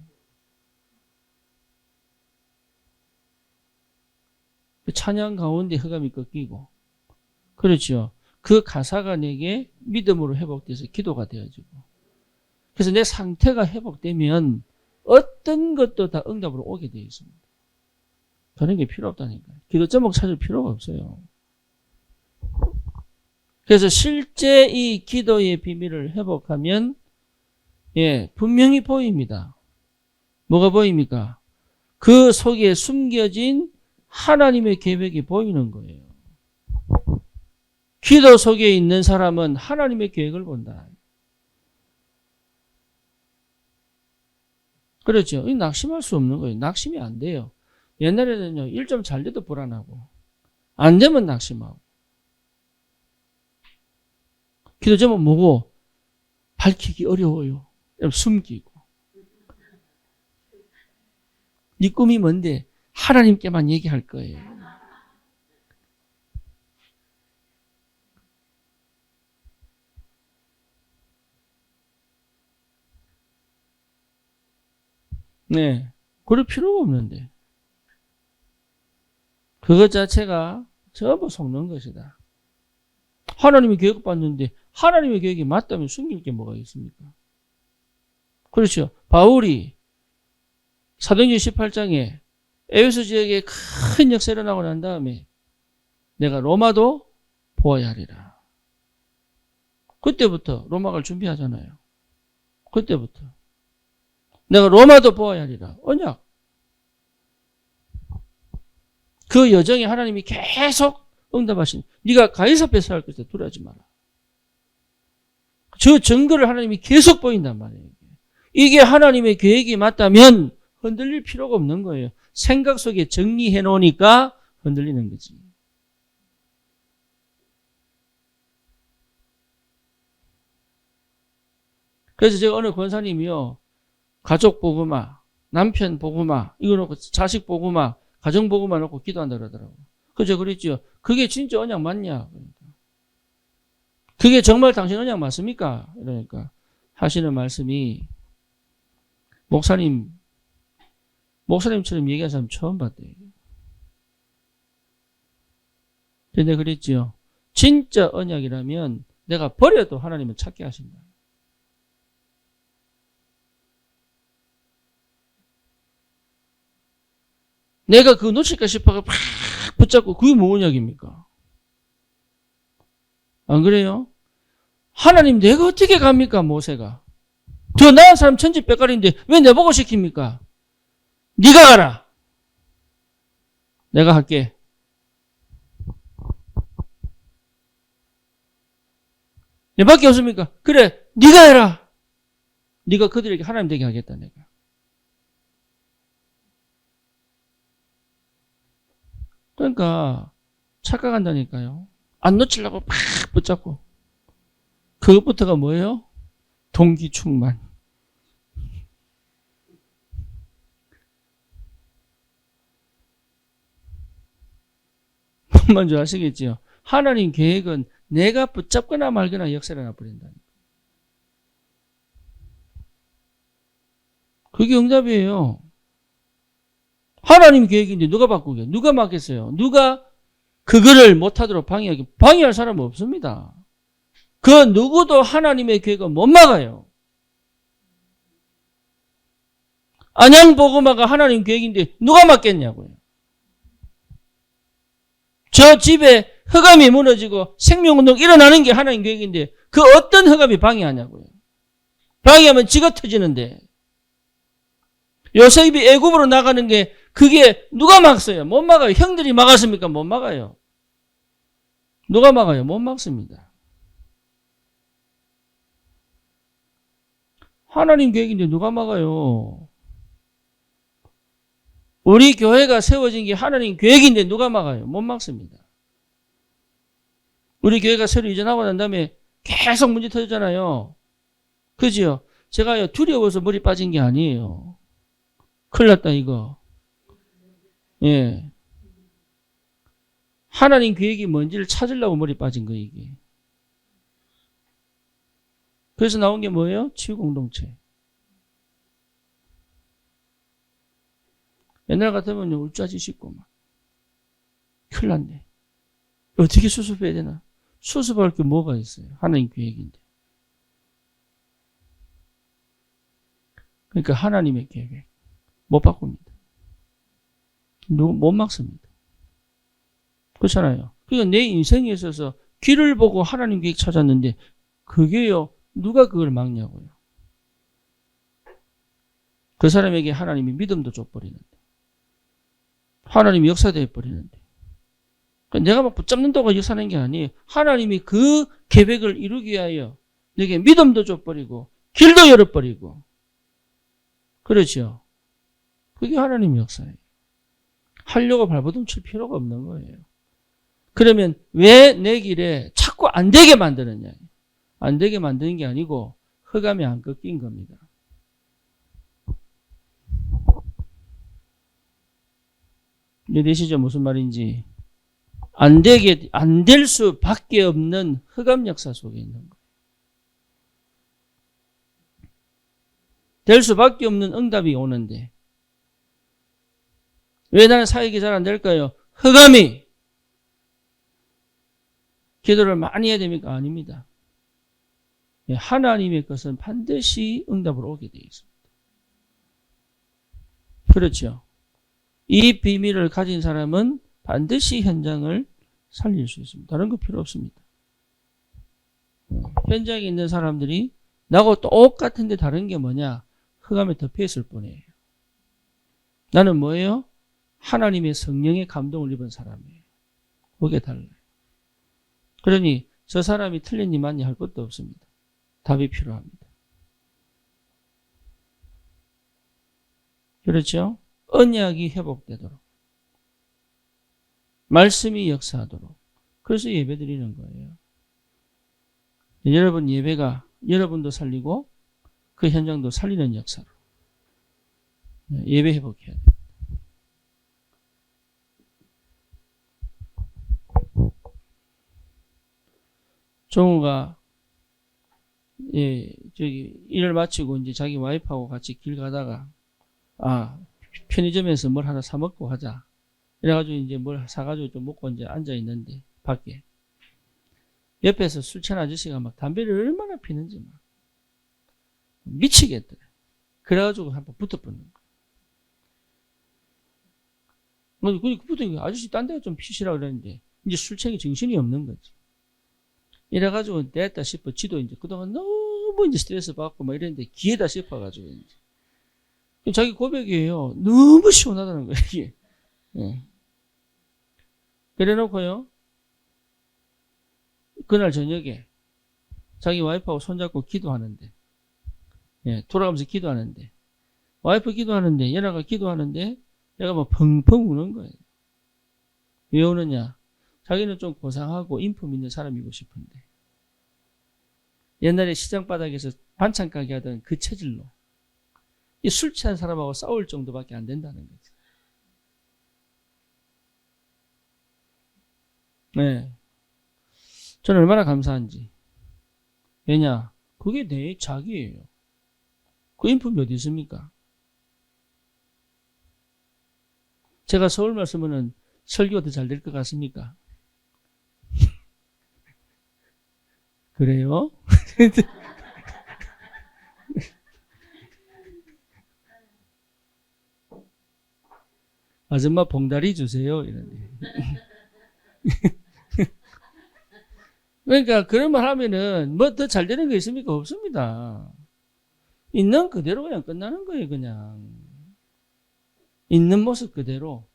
찬양 가운데 흑암이 꺾이고. 그렇죠. 그 가사가 내게 믿음으로 회복돼서 기도가 되어지고. 그래서 내 상태가 회복되면 어떤 것도 다 응답으로 오게 되어 있습니다. 그런 게 필요 없다니까요. 기도 제목 찾을 필요가 없어요. 그래서 실제 이 기도의 비밀을 회복하면 예, 분명히 보입니다. 뭐가 보입니까? 그 속에 숨겨진 하나님의 계획이 보이는 거예요. 기도 속에 있는 사람은 하나님의 계획을 본다. 그렇죠. 이 낙심할 수 없는 거예요. 낙심이 안 돼요. 옛날에는요, 일 좀 잘 돼도 불안하고, 안 되면 낙심하고. 기도 제목 뭐고? 밝히기 어려워요. 숨기고. 네 꿈이 뭔데? 하나님께만 얘기할 거예요. 네. 그럴 필요가 없는데. 그것 자체가 전부 속는 것이다. 하나님의 계획을 받는데 하나님의 계획이 맞다면 숨길 게 뭐가 있습니까? 그렇죠. 바울이 사도행전 18장에 에베소 지역에 큰 역사가 일어나고 난 다음에 내가 로마도 보아야 하리라. 그때부터 로마 갈 준비하잖아요. 그때부터. 내가 로마도 보아야 하리라. 언약. 그 여정에 하나님이 계속 응답하신. 네가 가이사 앞에 설 것을 두려워하지 마라. 저 증거를 하나님이 계속 보인단 말이에요. 이게 하나님의 계획이 맞다면 흔들릴 필요가 없는 거예요. 생각 속에 정리해 놓으니까 흔들리는 거지. 그래서 제가 어느 권사님이요, 가족 복음화, 남편 복음화, 이거 놓고 자식 복음화, 가정 복음화 놓고 기도한다 그러더라고요. 그죠? 그랬죠. 그게 진짜 언약 맞냐? 그러니까. 그게 정말 당신 언약 맞습니까? 이러니까 하시는 말씀이 목사님처럼 얘기한 사람 처음 봤대요. 근데 그랬지요. 진짜 언약이라면 내가 버려도 하나님은 찾게 하신다. 내가 그거 놓칠까 싶어서 팍 붙잡고 그게 뭐 언약입니까? 안 그래요? 하나님 내가 어떻게 갑니까? 모세가. 더 나은 사람 천지백갈인데 왜 내보고 시킵니까? 네가 가라. 내가 할게. 내밖에 없습니까? 그래, 네가 해라. 네가 그들에게 하나님 되게 하겠다 내가. 그러니까 착각한다니까요. 안 놓치려고 팍 붙잡고. 그것부터가 뭐예요? 동기 충만. 뭔 줄 아시겠지요? 하나님 계획은 내가 붙잡거나 말거나 역사를 나버린다니까. 그게 응답이에요. 하나님 계획인데 누가 바꾸게? 누가 막겠어요? 누가 그거를 못하도록 방해할 사람은 없습니다. 그 누구도 하나님의 계획은 못 막아요. 안양보고마가 하나님 계획인데 누가 막겠냐고요. 저 집에 흑암이 무너지고 생명운동 일어나는 게 하나님 계획인데 그 어떤 흑암이 방해하냐고요. 방해하면 지가 터지는데. 요셉이 애굽으로 나가는 게 그게 누가 막어요? 못 막아요. 형들이 막았습니까? 못 막아요. 누가 막아요? 못 막습니다. 하나님 계획인데 누가 막아요? 우리 교회가 세워진 게 하나님 계획인데 누가 막아요? 못 막습니다. 우리 교회가 새로 이전하고 난 다음에 계속 문제 터졌잖아요. 그죠? 제가요, 두려워서 머리 빠진 게 아니에요. 큰일 났다, 이거. 예. 하나님 계획이 뭔지를 찾으려고 머리 빠진 거예요, 이게. 그래서 나온 게 뭐예요? 치유공동체. 옛날 같으면 울짜지 씻고 막. 큰일 났네. 어떻게 수습해야 되나? 수습할 게 뭐가 있어요? 하나님 계획인데. 그러니까 하나님의 계획. 못 바꿉니다. 못 막습니다. 그렇잖아요. 그러니까 내 인생에 있어서 길을 보고 하나님 계획 찾았는데 그게요. 누가 그걸 막냐고요. 그 사람에게 하나님이 믿음도 줘버리는데, 하나님이 역사돼 버리는데, 내가 막 붙잡는다고 역사하는 게 아니에요. 하나님이 그 계획을 이루기 위하여 내게 믿음도 줘버리고 길도 열어버리고, 그렇죠. 그게 하나님 역사예요. 하려고 발버둥 칠 필요가 없는 거예요. 그러면 왜 내 길에 자꾸 안 되게 만드느냐? 안 되게 만드는 게 아니고 흑암이 안 꺾인 겁니다. 이해되시죠? 무슨 말인지. 안 될 수밖에 없는 흑암 역사 속에 있는 거예요. 될 수밖에 없는 응답이 오는데, 왜 나는 사역이 잘 안 될까요? 흑암이. 기도를 많이 해야 됩니까? 아닙니다. 하나님의 것은 반드시 응답으로 오게 되어 있습니다. 그렇죠. 이 비밀을 가진 사람은 반드시 현장을 살릴 수 있습니다. 다른 거 필요 없습니다. 현장에 있는 사람들이 나하고 똑같은데 다른 게 뭐냐? 흑암에 덮여 있을 뿐이에요. 나는 뭐예요? 하나님의 성령의 감동을 입은 사람이에요. 그게 달라요. 그러니 저 사람이 틀렸니 맞니 할 것도 없습니다. 답이 필요합니다. 그렇죠? 언약이 회복되도록, 말씀이 역사하도록, 그래서 예배 드리는 거예요. 여러분 예배가 여러분도 살리고 그 현장도 살리는 역사로 예배 회복해야 돼요. 종우가 일을 마치고 이제 자기 와이프하고 같이 길 가다가 편의점에서 뭘 하나 사 먹고 가자. 이래가지고 이제 뭘 사가지고 좀 먹고 이제 앉아 있는데 밖에 옆에서 술 취한 아저씨가 막 담배를 얼마나 피는지 막 미치겠더래. 그래가지고 한번 붙어버리는 거야. 그부터 아저씨 딴 데 좀 피시라 그랬는데 이제 술취하게 정신이 없는 거지. 이래가지고 됐다 싶어. 지도 이제 그동안 너무 이제 스트레스 받고 막 이랬는데 기회다 싶어가지고 이제 자기 고백이에요. 너무 시원하다는 거예요, 이게. 예. 그래 놓고요. 그날 저녁에 자기 와이프하고 손잡고 기도하는데, 돌아가면서 기도하는데, 와이프 기도하는데, 얘네가 기도하는데, 얘가 막 펑펑 우는 거예요. 왜 우느냐? 자기는 좀 고상하고 인품 있는 사람이고 싶은데, 옛날에 시장 바닥에서 반찬 가게 하던 그 체질로 이 술 취한 사람하고 싸울 정도밖에 안 된다는 거지. 네. 저는 얼마나 감사한지. 왜냐? 그게 내 자기예요. 그 인품이 어디 있습니까? 제가 서울 말씀은 설교가 더 잘 될 것 같습니까? 그래요? 아줌마 봉다리 주세요. 이러네. 그러니까 그런 말 하면은 뭐 더 잘 되는 게 있습니까? 없습니다. 있는 그대로 그냥 끝나는 거예요. 그냥 있는 모습 그대로.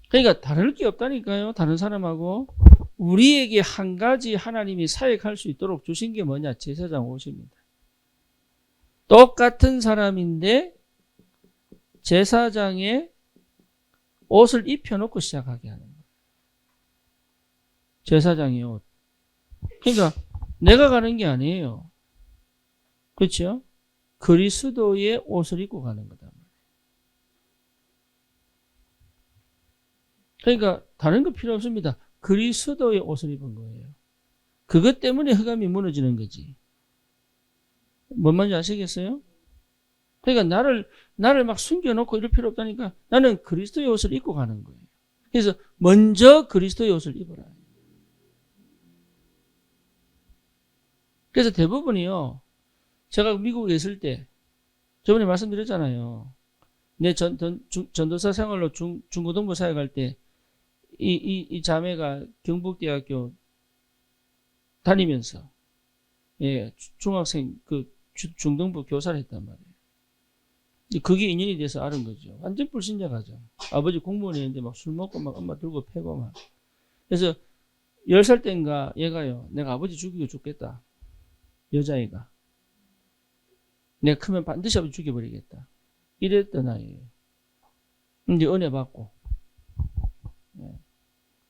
그러니까 다를 게 없다니까요. 다른 사람하고. 우리에게 한 가지 하나님이 사역할 수 있도록 주신 게 뭐냐? 제사장 옷입니다. 똑같은 사람인데 제사장의 옷을 입혀놓고 시작하게 하는 거예요. 제사장의 옷. 그러니까 내가 가는 게 아니에요. 그렇죠? 그리스도의 옷을 입고 가는 거다. 그러니까 다른 거 필요 없습니다. 그리스도의 옷을 입은 거예요. 그것 때문에 흑암이 무너지는 거지. 뭔 말인지 아시겠어요? 그러니까 나를 막 숨겨놓고 이럴 필요 없다니까. 나는 그리스도의 옷을 입고 가는 거예요. 그래서 먼저 그리스도의 옷을 입어라. 그래서 대부분이요. 제가 미국에 있을 때 저번에 말씀드렸잖아요. 내 전도사 생활로 중고등부 사역할 때 이 자매가 경북대학교 다니면서 중학생 중등부 교사를 했단 말이에요. 그게 인연이 돼서 알은 거죠. 완전 불신자가죠. 아버지 공무원이었는데 막 술 먹고 막 엄마 들고 패고 막. 그래서 10살 때인가 얘가요. 내가 아버지 죽이고 죽겠다. 여자애가. 내가 크면 반드시 아버지 죽여버리겠다. 이랬던 아이예요. 이제 은혜 받고.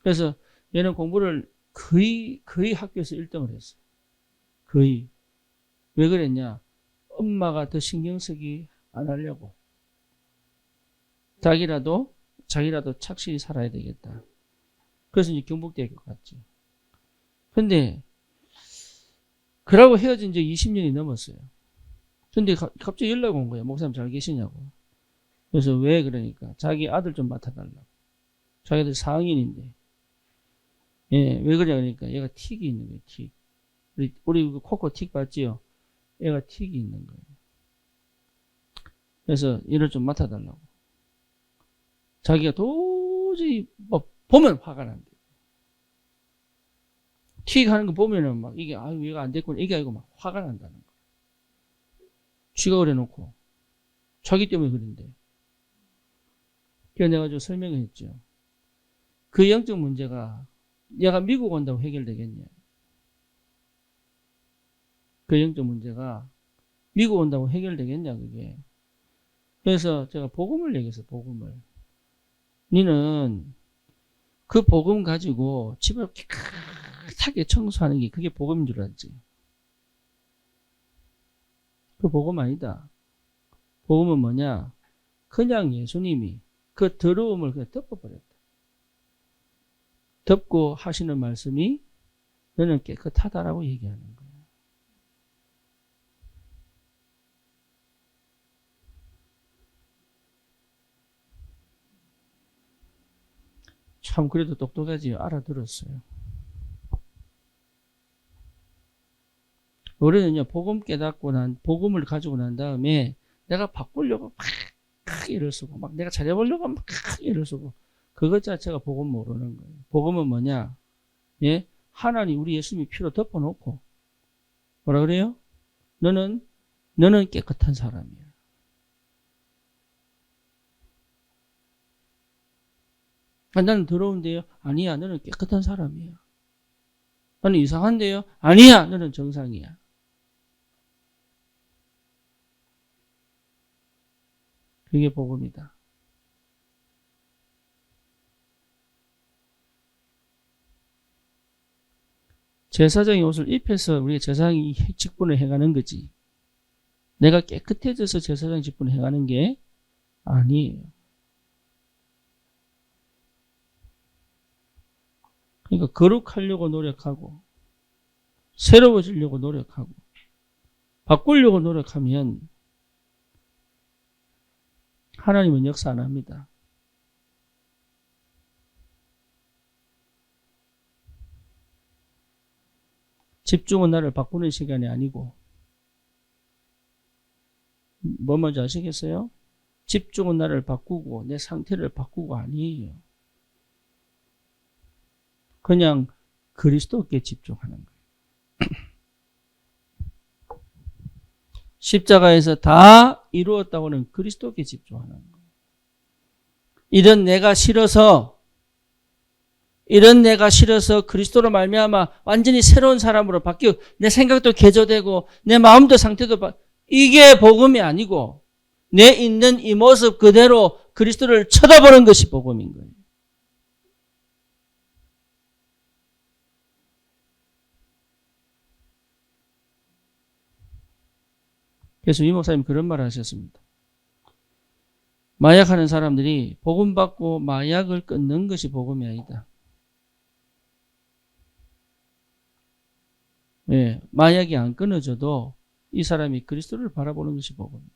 그래서 얘는 공부를 거의 학교에서 1등을 했어요. 거의. 왜 그랬냐? 엄마가 더 신경 쓰기 안 하려고. 자기라도 착실히 살아야 되겠다. 그래서 이제 경북대학교 갔지. 근데 그러고 헤어진 지 20년이 넘었어요. 근데 갑자기 연락 온 거예요. 목사님 잘 계시냐고. 그래서 왜 그러니까 자기 아들 좀 맡아달라고. 자기 아들 4학년인데. 예, 왜 그러냐 그러니까 얘가 틱이 있는 거예요. 틱. 우리 코코 틱 봤지요? 얘가 틱이 있는 거예요. 그래서 얘를 좀 맡아달라고. 자기가 도저히 뭐 보면 화가 난대. 틱 하는 거 보면은 막 이게 아유 얘가 안 됐구나 이게 아니고 막 화가 난다는 거야. 쥐가 그래놓고 자기 때문에 그런데. 그래서 내가 좀 설명을 했죠. 그 영적 문제가 얘가 미국 온다고 해결되겠냐. 그 영적 문제가 미국 온다고 해결되겠냐 그게. 그래서 제가 복음을 얘기했어요. 복음을. 니는 그 복음 가지고 집을 깨끗하게 청소하는 게 그게 복음인 줄 알았지. 그 복음 아니다. 복음은 뭐냐? 그냥 예수님이 그 더러움을 그냥 덮어버렸다. 덮고 하시는 말씀이 너는 깨끗하다라고 얘기하는 거예요. 참 그래도 똑똑하지 알아들었어요. 우리는요 복음 깨닫고 복음을 가지고 난 다음에 내가 바꾸려고 막 애를 쓰고 막 내가 잘해보려고 막 애를 쓰고 그것 자체가 복음 모르는 거예요. 복음은 뭐냐? 예, 하나님 우리 예수님이 피로 덮어놓고 뭐라 그래요? 너는 깨끗한 사람이야. 나는 더러운데요? 아니야, 너는 깨끗한 사람이야. 나는 이상한데요? 아니야, 너는 정상이야. 그게 복음이다. 제사장의 옷을 입혀서 우리가 제사장이 직분을 해가는 거지. 내가 깨끗해져서 제사장 직분을 해가는 게 아니에요. 그러니까 거룩하려고 노력하고 새로워지려고 노력하고 바꾸려고 노력하면 하나님은 역사 안 합니다. 집중은 나를 바꾸는 시간이 아니고 뭐 먼저 아시겠어요? 집중은 나를 바꾸고 내 상태를 바꾸고 아니에요. 그냥 그리스도께 집중하는 거예요. 십자가에서 다 이루었다고는 그리스도께 집중하는 거예요. 이런 내가 싫어서 그리스도로 말미암아 완전히 새로운 사람으로 바뀌고 내 생각도 개조되고 내 마음도 상태도 이게 복음이 아니고 내 있는 이 모습 그대로 그리스도를 쳐다보는 것이 복음인 거예요. 그래서 이 목사님 그런 말을 하셨습니다. 마약하는 사람들이 복음 받고 마약을 끊는 것이 복음이 아니다. 예, 마약이 안 끊어져도 이 사람이 그리스도를 바라보는 것이 복음입니다.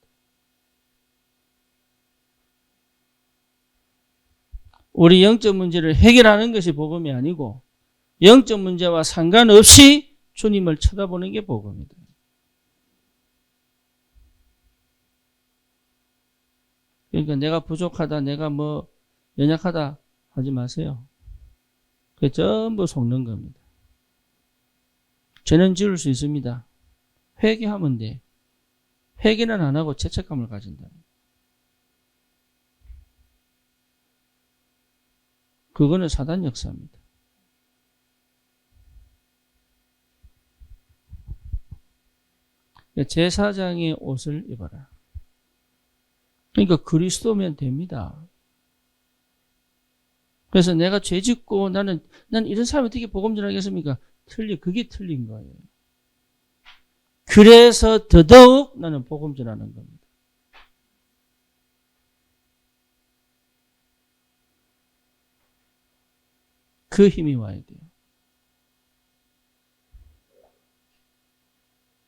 우리 영적 문제를 해결하는 것이 복음이 아니고 영적 문제와 상관없이 주님을 쳐다보는 게 복음이다. 그러니까 내가 부족하다, 내가 뭐 연약하다 하지 마세요. 그게 전부 속는 겁니다. 죄는 지을 수 있습니다. 회개하면 돼. 회개는 안 하고 죄책감을 가진다. 그거는 사단 역사입니다. 제사장의 옷을 입어라. 그러니까 그리스도면 됩니다. 그래서 내가 죄 짓고 난 이런 사람이 어떻게 복음 전하겠습니까? 그게 틀린 거예요. 그래서 더더욱 나는 복음 전하는 겁니다. 그 힘이 와야 돼요.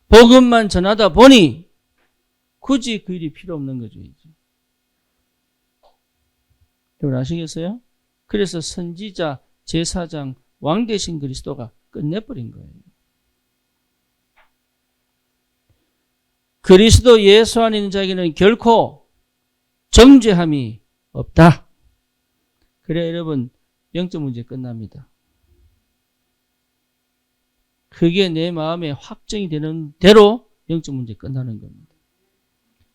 복음만 전하다 보니 굳이 그 일이 필요 없는 거죠, 이제. 여러분 아시겠어요? 그래서 선지자, 제사장, 왕 대신 그리스도가 끝내버린 거예요. 그리스도 예수 안에 있는 자에게는 결코 정죄함이 없다. 그래 여러분 영적 문제 끝납니다. 그게 내 마음에 확정이 되는 대로 영적 문제 끝나는 겁니다.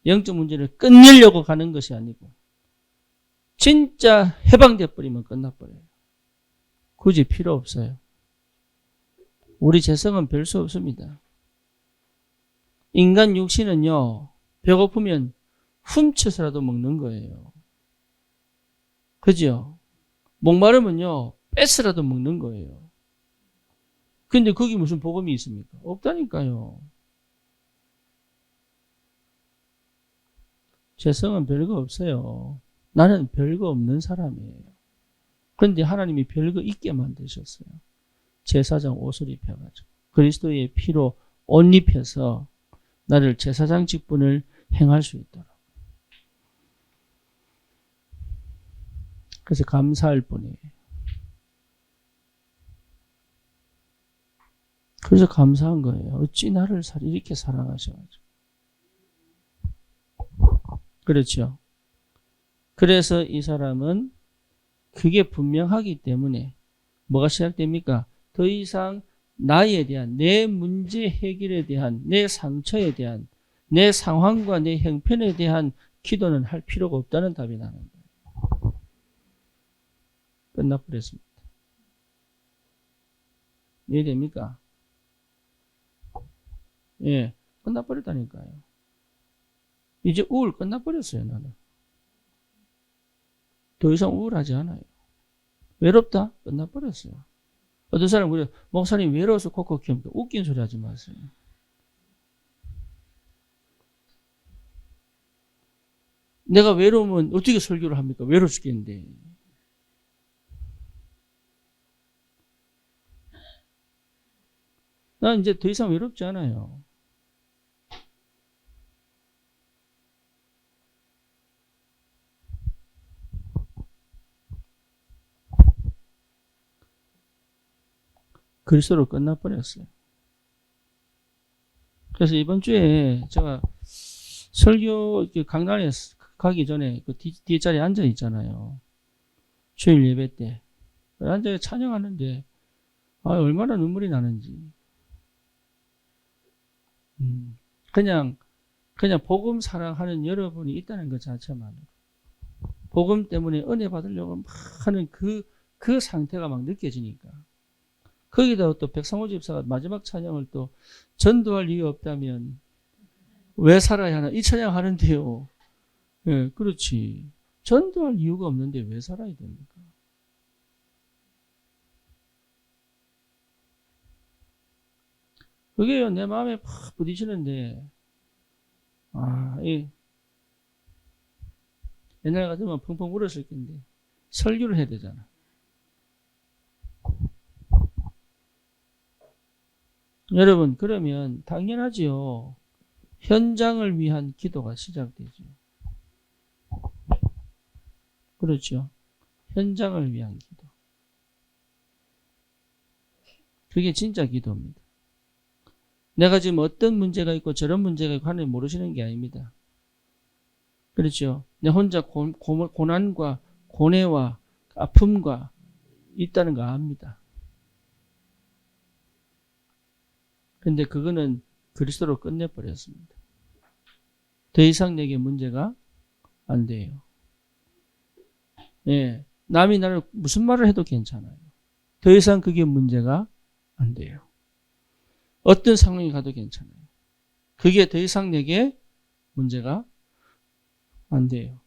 영적 문제를 끝내려고 가는 것이 아니고 진짜 해방돼 버리면 끝나버려요. 굳이 필요 없어요. 우리 재성은 별 수 없습니다. 인간 육신은요, 배고프면 훔쳐서라도 먹는 거예요. 그죠? 목마르면요, 뺏어라도 먹는 거예요. 근데 거기 무슨 복음이 있습니까? 없다니까요. 재성은 별거 없어요. 나는 별거 없는 사람이에요. 그런데 하나님이 별거 있게 만드셨어요. 제사장 옷을 입혀가지고 그리스도의 피로 옷 입혀서 나를 제사장 직분을 행할 수 있도록. 그래서 감사할 뿐이에요. 그래서 감사한 거예요. 어찌 나를 이렇게 사랑하셔가지고. 그렇죠. 그래서 이 사람은 그게 분명하기 때문에 뭐가 시작됩니까? 더 이상 나에 대한, 내 문제 해결에 대한, 내 상처에 대한, 내 상황과 내 형편에 대한 기도는 할 필요가 없다는 답이 나는 거예요. 끝나버렸습니다. 이해됩니까? 예, 끝나버렸다니까요. 이제 우울 끝나버렸어요, 나는. 더 이상 우울하지 않아요. 외롭다? 끝나버렸어요. 어떤 사람은 그래요. 목사님 외로워서 콕콕 키웁니다. 웃긴 소리 하지 마세요. 내가 외로우면 어떻게 설교를 합니까? 외로워 죽겠는데. 난 이제 더 이상 외롭지 않아요. 그리스도로 끝나버렸어요. 그래서 이번 주에 제가 설교 강단에 가기 전에 그 뒤에 자리에 앉아 있잖아요. 주일 예배 때. 앉아 찬양하는데, 얼마나 눈물이 나는지. 그냥 복음 사랑하는 여러분이 있다는 것 자체만으로. 복음 때문에 은혜 받으려고 막 하는 그 상태가 막 느껴지니까. 거기다 또 백상호 집사가 마지막 찬양을 또 전도할 이유 없다면 왜 살아야 하나? 이 찬양 하는데요. 예, 그렇지. 전도할 이유가 없는데 왜 살아야 됩니까? 그게요, 내 마음에 팍 부딪히는데, 옛날 같으면 펑펑 울었을 텐데, 설교를 해야 되잖아. 여러분, 그러면 당연하지요. 현장을 위한 기도가 시작되죠. 그렇죠. 현장을 위한 기도. 그게 진짜 기도입니다. 내가 지금 어떤 문제가 있고 저런 문제가 있고 하나님 모르시는 게 아닙니다. 그렇죠. 내 혼자 고난과 고뇌와 아픔과 있다는 거 압니다. 근데 그거는 그리스도로 끝내버렸습니다. 더 이상 내게 문제가 안 돼요. 예, 남이 나를 무슨 말을 해도 괜찮아요. 더 이상 그게 문제가 안 돼요. 어떤 상황이 가도 괜찮아요. 그게 더 이상 내게 문제가 안 돼요.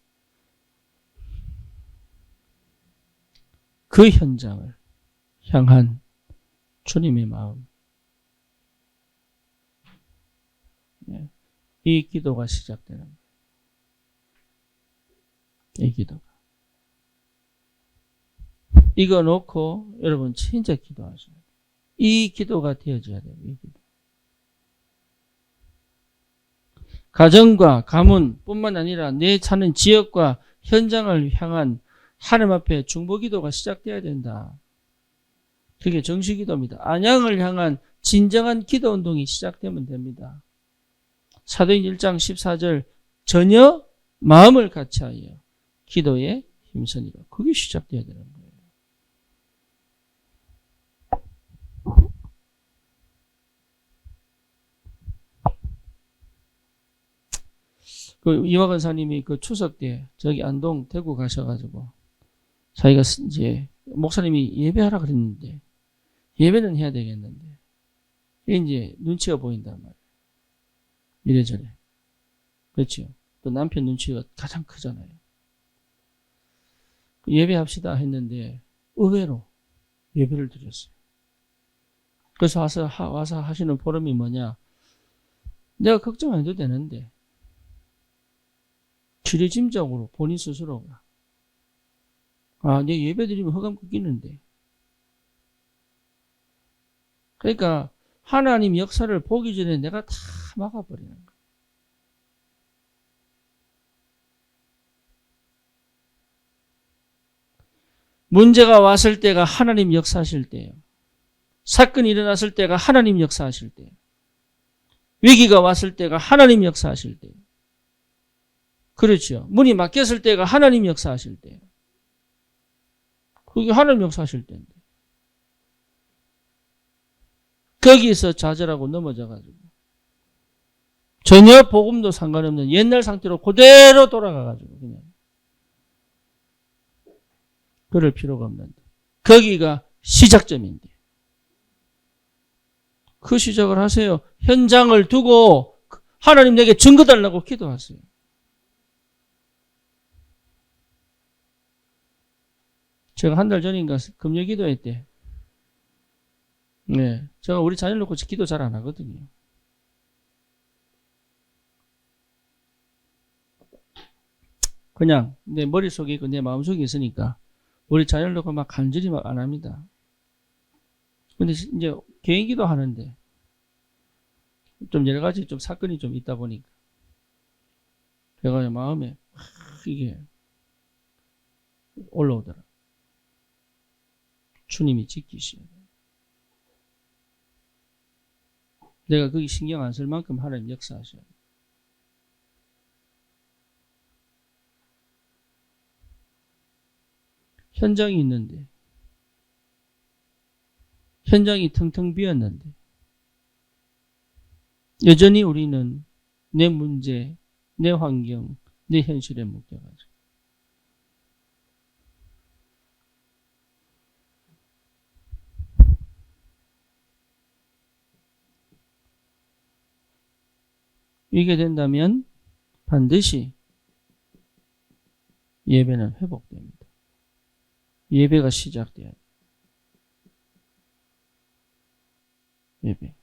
그 현장을 향한 주님의 마음. 예, 이 기도가 시작되는 거예요. 이 기도가. 이거 놓고 여러분 진짜 기도하셔야 돼요. 이 기도가 되어져야 돼요. 이 기도. 가정과 가문뿐만 아니라 내 사는 지역과 현장을 향한 하나님 앞에 중보기도가 시작돼야 된다. 그게 정식기도입니다. 안양을 향한 진정한 기도운동이 시작되면 됩니다. 사도행 1장 14절 전혀 마음을 같이하여 기도에 힘쓰니라. 그게 시작돼야 되는 거예요. 그 이화 권사님이 그 추석 때 저기 안동 대구 가셔가지고 자기가 이제 목사님이 예배하라 그랬는데 예배는 해야 되겠는데 이게 이제 눈치가 보인단 말이에요. 이래저래. 그렇죠. 또 남편 눈치가 가장 크잖아요. 예배합시다 했는데 의외로 예배를 드렸어요. 그래서 와서 하시는 포럼이 뭐냐. 내가 걱정 안 해도 되는데 지레짐작으로 본인 스스로가 내 예배 드리면 허감 끊기는데. 그러니까 하나님 역사를 보기 전에 내가 다 막아버리는 거예요. 문제가 왔을 때가 하나님 역사하실 때예요. 사건이 일어났을 때가 하나님 역사하실 때예요. 위기가 왔을 때가 하나님 역사하실 때예요. 그렇죠. 문이 막혔을 때가 하나님 역사하실 때예요. 그게 하나님 역사하실 때인데. 거기서 좌절하고 넘어져가지고 전혀 복음도 상관없는 옛날 상태로 그대로 돌아가가지고 그냥 그럴 필요가 없는데 거기가 시작점인데 그 시작을 하세요. 현장을 두고 하나님 내게 증거 달라고 기도하세요. 제가 한 달 전인가 금요 기도회 때 제가 우리 자녀 놓고 기도 잘 안 하거든요. 그냥 내 머릿속에 있고 내 마음속에 있으니까 우리 자녀를 놓고 막 간절히 막 안 합니다. 근데 이제 개인 기도 하는데 좀 여러 가지 좀 사건이 좀 있다 보니까 제가 마음에 이게 올라오더라. 주님이 지키셔야 돼. 내가 거기 신경 안 쓸 만큼 하나님 역사하셔야 돼. 현장이 있는데 현장이 텅텅 비었는데 여전히 우리는 내 문제, 내 환경, 내 현실에 묶여가지고 이게 된다면 반드시 예배는 회복됩니다. 예배가 시작돼야 돼요. 예배.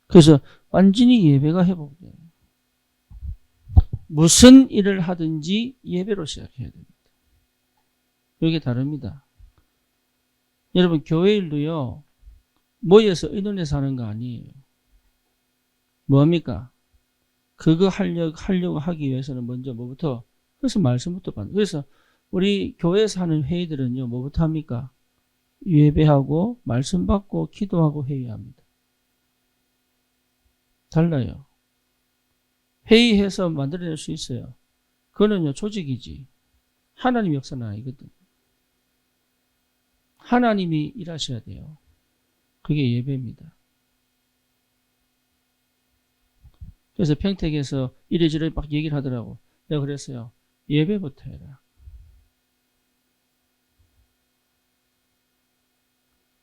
그래서 완전히 예배가 회복돼요. 무슨 일을 하든지 예배로 시작해야 됩니다. 이게 다릅니다. 여러분 교회 일도요. 모여서 의논해서 하는 거 아니에요. 뭐합니까? 그거 하려고 하기 위해서는 먼저 뭐부터? 그래서 말씀부터 받는. 그래서 우리 교회에서 하는 회의들은요. 뭐부터 합니까? 예배하고 말씀 받고 기도하고 회의합니다. 달라요. 회의해서 만들어낼 수 있어요. 그거는요. 조직이지. 하나님 역사는 아니거든. 하나님이 일하셔야 돼요. 그게 예배입니다. 그래서 평택에서 이래저래 막 얘기를 하더라고. 내가 그랬어요. 예배부터 해라.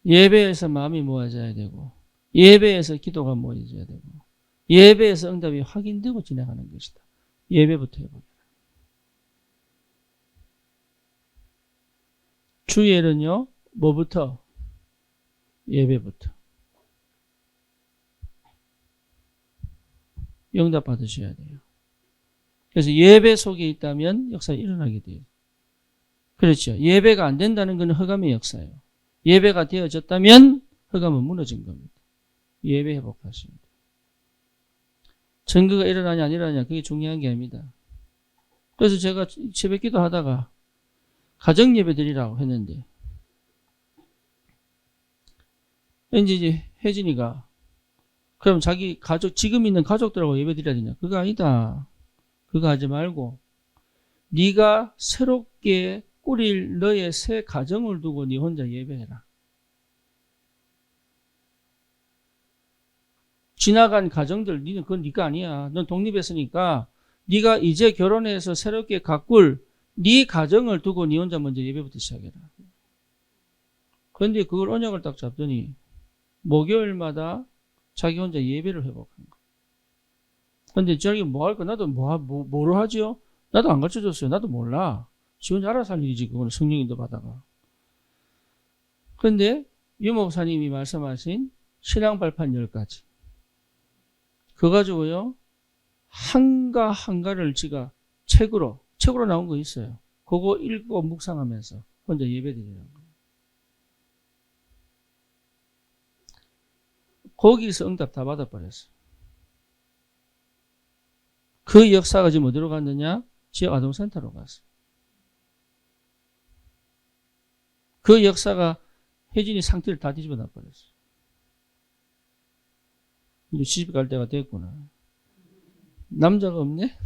예배에서 마음이 모아져야 되고, 예배에서 기도가 모아져야 되고, 예배에서 응답이 확인되고 진행하는 것이다. 예배부터 해보라. 주일은요, 뭐부터? 예배부터. 응답 받으셔야 돼요. 그래서 예배 속에 있다면 역사가 일어나게 돼요. 그렇죠. 예배가 안 된다는 건 흑암의 역사예요. 예배가 되어졌다면 흑암은 무너진 겁니다. 예배 회복하십니다. 증거가 일어나냐 안 일어나냐 그게 중요한 게 아닙니다. 그래서 제가 새벽 기도하다가 가정 예배 드리라고 했는데 이제 혜진이가 그럼 자기 가족 지금 있는 가족들하고 예배 드려야 되냐? 그거 아니다. 그거 하지 말고 네가 새롭게 꾸릴 너의 새 가정을 두고 네 혼자 예배해라. 지나간 가정들 니는 그건 네가 아니야. 넌 독립했으니까 네가 이제 결혼해서 새롭게 가꿀 네 가정을 두고 네 혼자 먼저 예배부터 시작해라. 그런데 그걸 언약을 딱 잡더니 목요일마다 자기 혼자 예배를 회복한 거. 근데 저기 뭐 할까? 나도 뭐로 하죠? 나도 안 가르쳐 줬어요. 나도 몰라. 지 혼자 알아서 할 일이지. 그거는 성령님도 받아가. 근데 유 목사님이 말씀하신 신앙 발판 10가지. 그거 가지고요. 한가를 지가 책으로 나온 거 있어요. 그거 읽고 묵상하면서 혼자 예배 드리는 거예요. 거기서 응답 다 받아버렸어요. 그 역사가 지금 어디로 갔느냐? 지역 아동센터로 갔어요. 그 역사가 혜진이 상태를 다 뒤집어 놔버렸어요. 이제 시집 갈 때가 됐구나. 남자가 없네?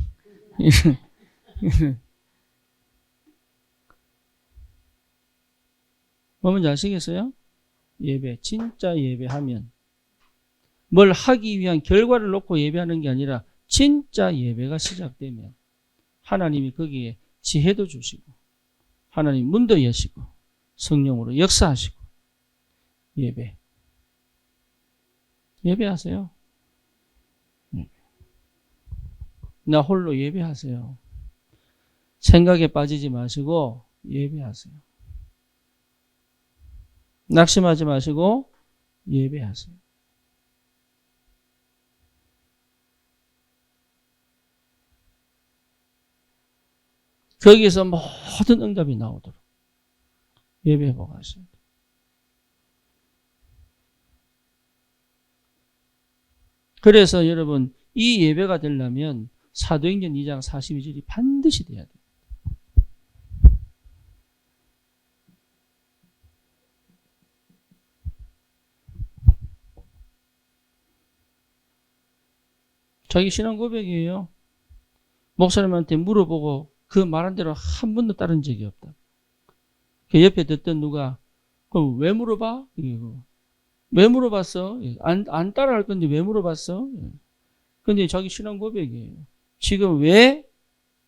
뭐 뭔지 아시겠어요? 예배, 진짜 예배하면 뭘 하기 위한 결과를 놓고 예배하는 게 아니라 진짜 예배가 시작되면 하나님이 거기에 지혜도 주시고 하나님 문도 여시고 성령으로 역사하시고 예배하세요. 나 홀로 예배하세요. 생각에 빠지지 마시고 예배하세요. 낙심하지 마시고 예배하세요. 거기서 모든 응답이 나오도록 예배 회복하셔야 돼요. 그래서 여러분 이 예배가 되려면 사도행전 2장 42절이 반드시 돼야 돼요. 자기 신앙 고백이에요. 목사님한테 물어보고 그 말한 대로 한 번도 따른 적이 없다. 그 옆에 듣던 누가 그럼 왜 물어봐? 왜 물어봤어? 안 따라할 건데 왜 물어봤어? 근데 자기 신앙 고백이에요. 지금 왜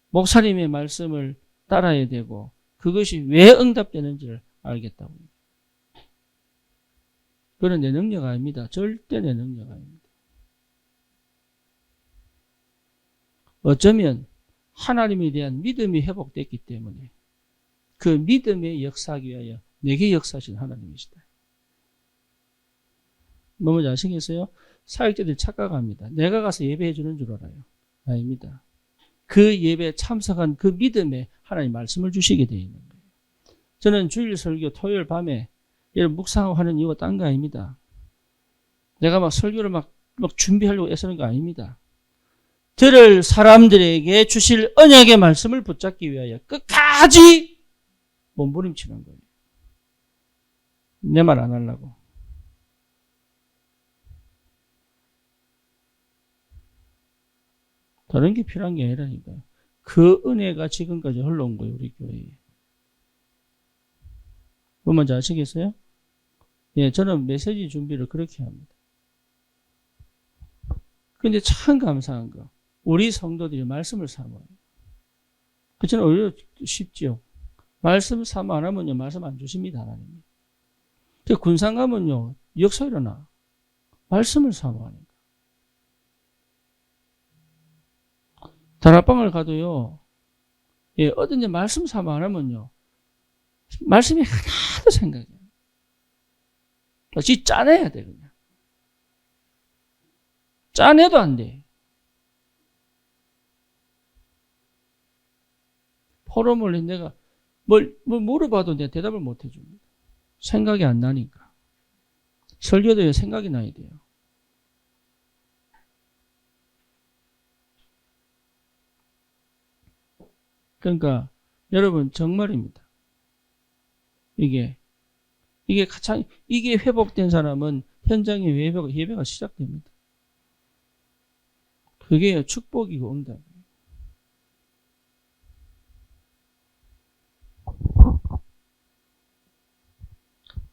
목사님의 말씀을 따라야 되고 그것이 왜 응답되는지를 알겠다고. 그건 내 능력 아닙니다. 절대 내 능력 아닙니다. 어쩌면 하나님에 대한 믿음이 회복됐기 때문에 그 믿음에 역사하기 위하여 내게 역사하신 하나님이시다. 뭔지 아시겠어요? 사역자들이 착각합니다. 내가 가서 예배해 주는 줄 알아요. 아닙니다. 그 예배에 참석한 그 믿음에 하나님 말씀을 주시게 되어 있는 거예요. 저는 주일 설교 토요일 밤에 여러분 묵상하고 하는 이유가 딴 거 아닙니다. 내가 막 설교를 막 준비하려고 애쓰는 거 아닙니다. 들을 사람들에게 주실 언약의 말씀을 붙잡기 위하여 끝까지 몸부림치는 거예요. 내 말 안 하려고. 다른 게 필요한 게 아니라니까요. 그 은혜가 지금까지 흘러온 거예요, 우리 교회에. 그거 뭔지 아시겠어요? 예, 저는 메시지 준비를 그렇게 합니다. 근데 참 감사한 거. 우리 성도들이 말씀을 사모해요. 그렇잖아요. 오히려 쉽지요. 말씀 사모 안 하면요. 말씀 안 주십니다. 하나님이. 군산 가면요. 역사 일어나. 말씀을 사모하니까. 다락방을 가도요. 예, 어딘지 말씀 사모 안 하면요. 말씀이 하나도 생각이 안 나요. 다시 짜내야 돼, 그냥. 짜내도 안 돼. 포럼을 내가 뭘 물어봐도 내가 대답을 못 해줍니다. 생각이 안 나니까. 설교도 생각이 나야 돼요. 그러니까 여러분 정말입니다. 이게 가장 이게 회복된 사람은 현장의 예배가 시작됩니다. 그게 축복이고 응답이에요.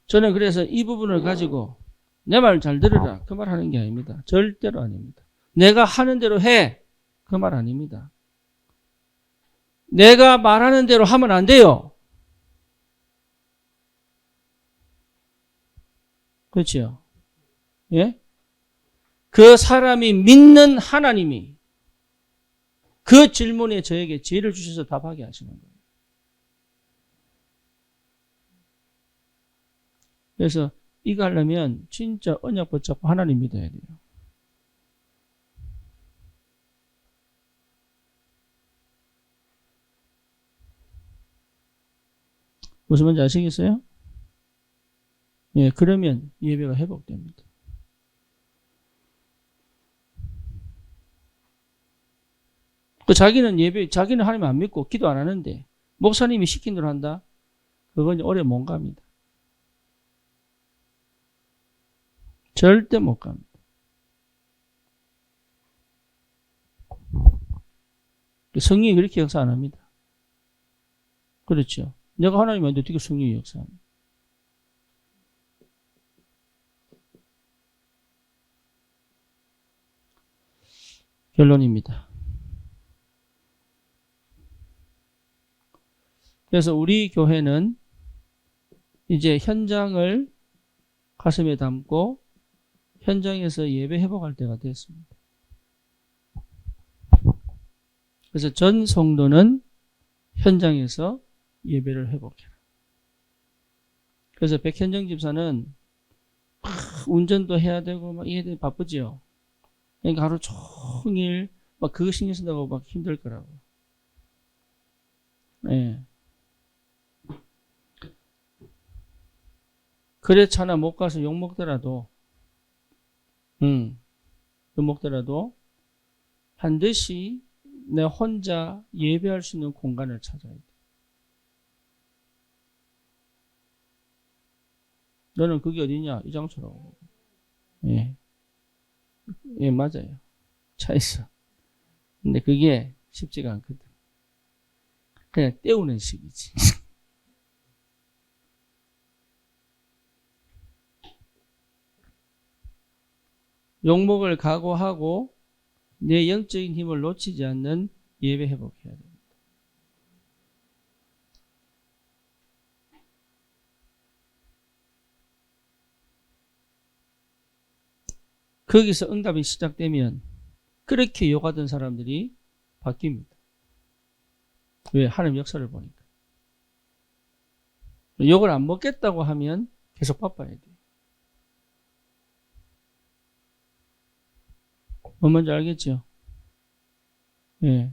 저는 그래서 이 부분을 가지고 내 말 잘 들으라 그 말 하는 게 아닙니다. 절대로 아닙니다. 내가 하는 대로 해 그 말 아닙니다. 내가 말하는 대로 하면 안 돼요. 그렇죠? 예? 그 사람이 믿는 하나님이 그 질문에 저에게 지혜를 주셔서 답하게 하시는 거예요. 그래서 이거 하려면 진짜 언약 붙잡고 하나님 믿어야 돼요. 무슨 말인지 아시겠어요? 예, 그러면 예배가 회복됩니다. 자기는 하나님 안 믿고 기도 안 하는데 목사님이 시킨 대로 한다? 그건 오래 못 갑니다. 절대 못 갑니다. 성령이 그렇게 역사 안 합니다. 그렇죠. 내가 하나님한테 어떻게 성령이 역사합니까? 결론입니다. 그래서 우리 교회는 이제 현장을 가슴에 담고 현장에서 예배 회복할 때가 됐습니다. 그래서 전 성도는 현장에서 예배를 회복해라. 그래서 백현정 집사는 운전도 해야 되고 막 이게 바쁘지요. 그러니까 하루 종일 막 그거 신경 쓴다고 막 힘들 거라고. 예. 그래 차나 못 가서 욕 먹더라도, 욕 먹더라도 반드시 내 혼자 예배할 수 있는 공간을 찾아야 돼. 너는 그게 어디냐? 이 장소라고. 예. 예, 맞아요. 차 있어. 근데 그게 쉽지가 않거든. 그냥 때우는 식이지. 욕먹을 각오하고 내 영적인 힘을 놓치지 않는 예배 회복해야 됩니다. 거기서 응답이 시작되면 그렇게 욕하던 사람들이 바뀝니다. 왜? 하나님 역사를 보니까. 욕을 안 먹겠다고 하면 계속 바빠야 돼요. 뭔 말인지 알겠죠? 예.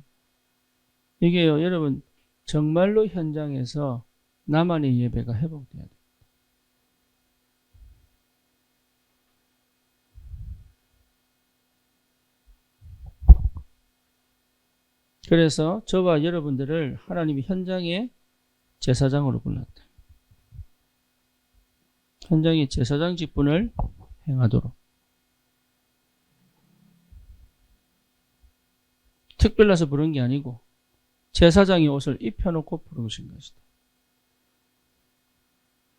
이게요, 여러분, 정말로 현장에서 나만의 예배가 회복돼야 돼요. 그래서 저와 여러분들을 하나님이 현장의 제사장으로 불렀다. 현장의 제사장 직분을 행하도록. 특별해서 부른 게 아니고 제사장의 옷을 입혀놓고 부르신 것이다.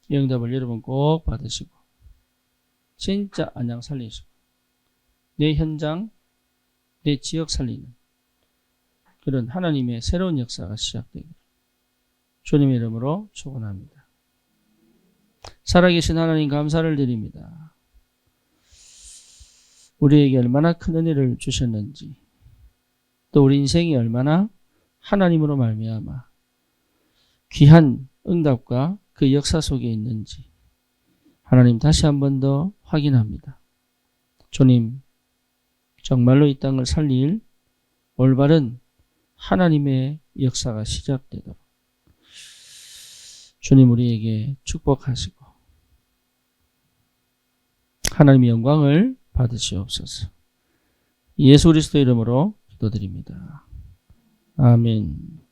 이 응답을 여러분 꼭 받으시고 진짜 안양 살리시고 내 현장 내 지역 살리는 그런 하나님의 새로운 역사가 시작되기를 주님의 이름으로 축원합니다. 살아계신 하나님 감사를 드립니다. 우리에게 얼마나 큰 은혜를 주셨는지, 또 우리 인생이 얼마나 하나님으로 말미암아 귀한 응답과 그 역사 속에 있는지 하나님 다시 한 번 더 확인합니다. 주님, 정말로 이 땅을 살릴 올바른 하나님의 역사가 시작되도록 주님 우리에게 축복하시고 하나님의 영광을 받으시옵소서. 예수 그리스도 이름으로 기도드립니다. 아멘.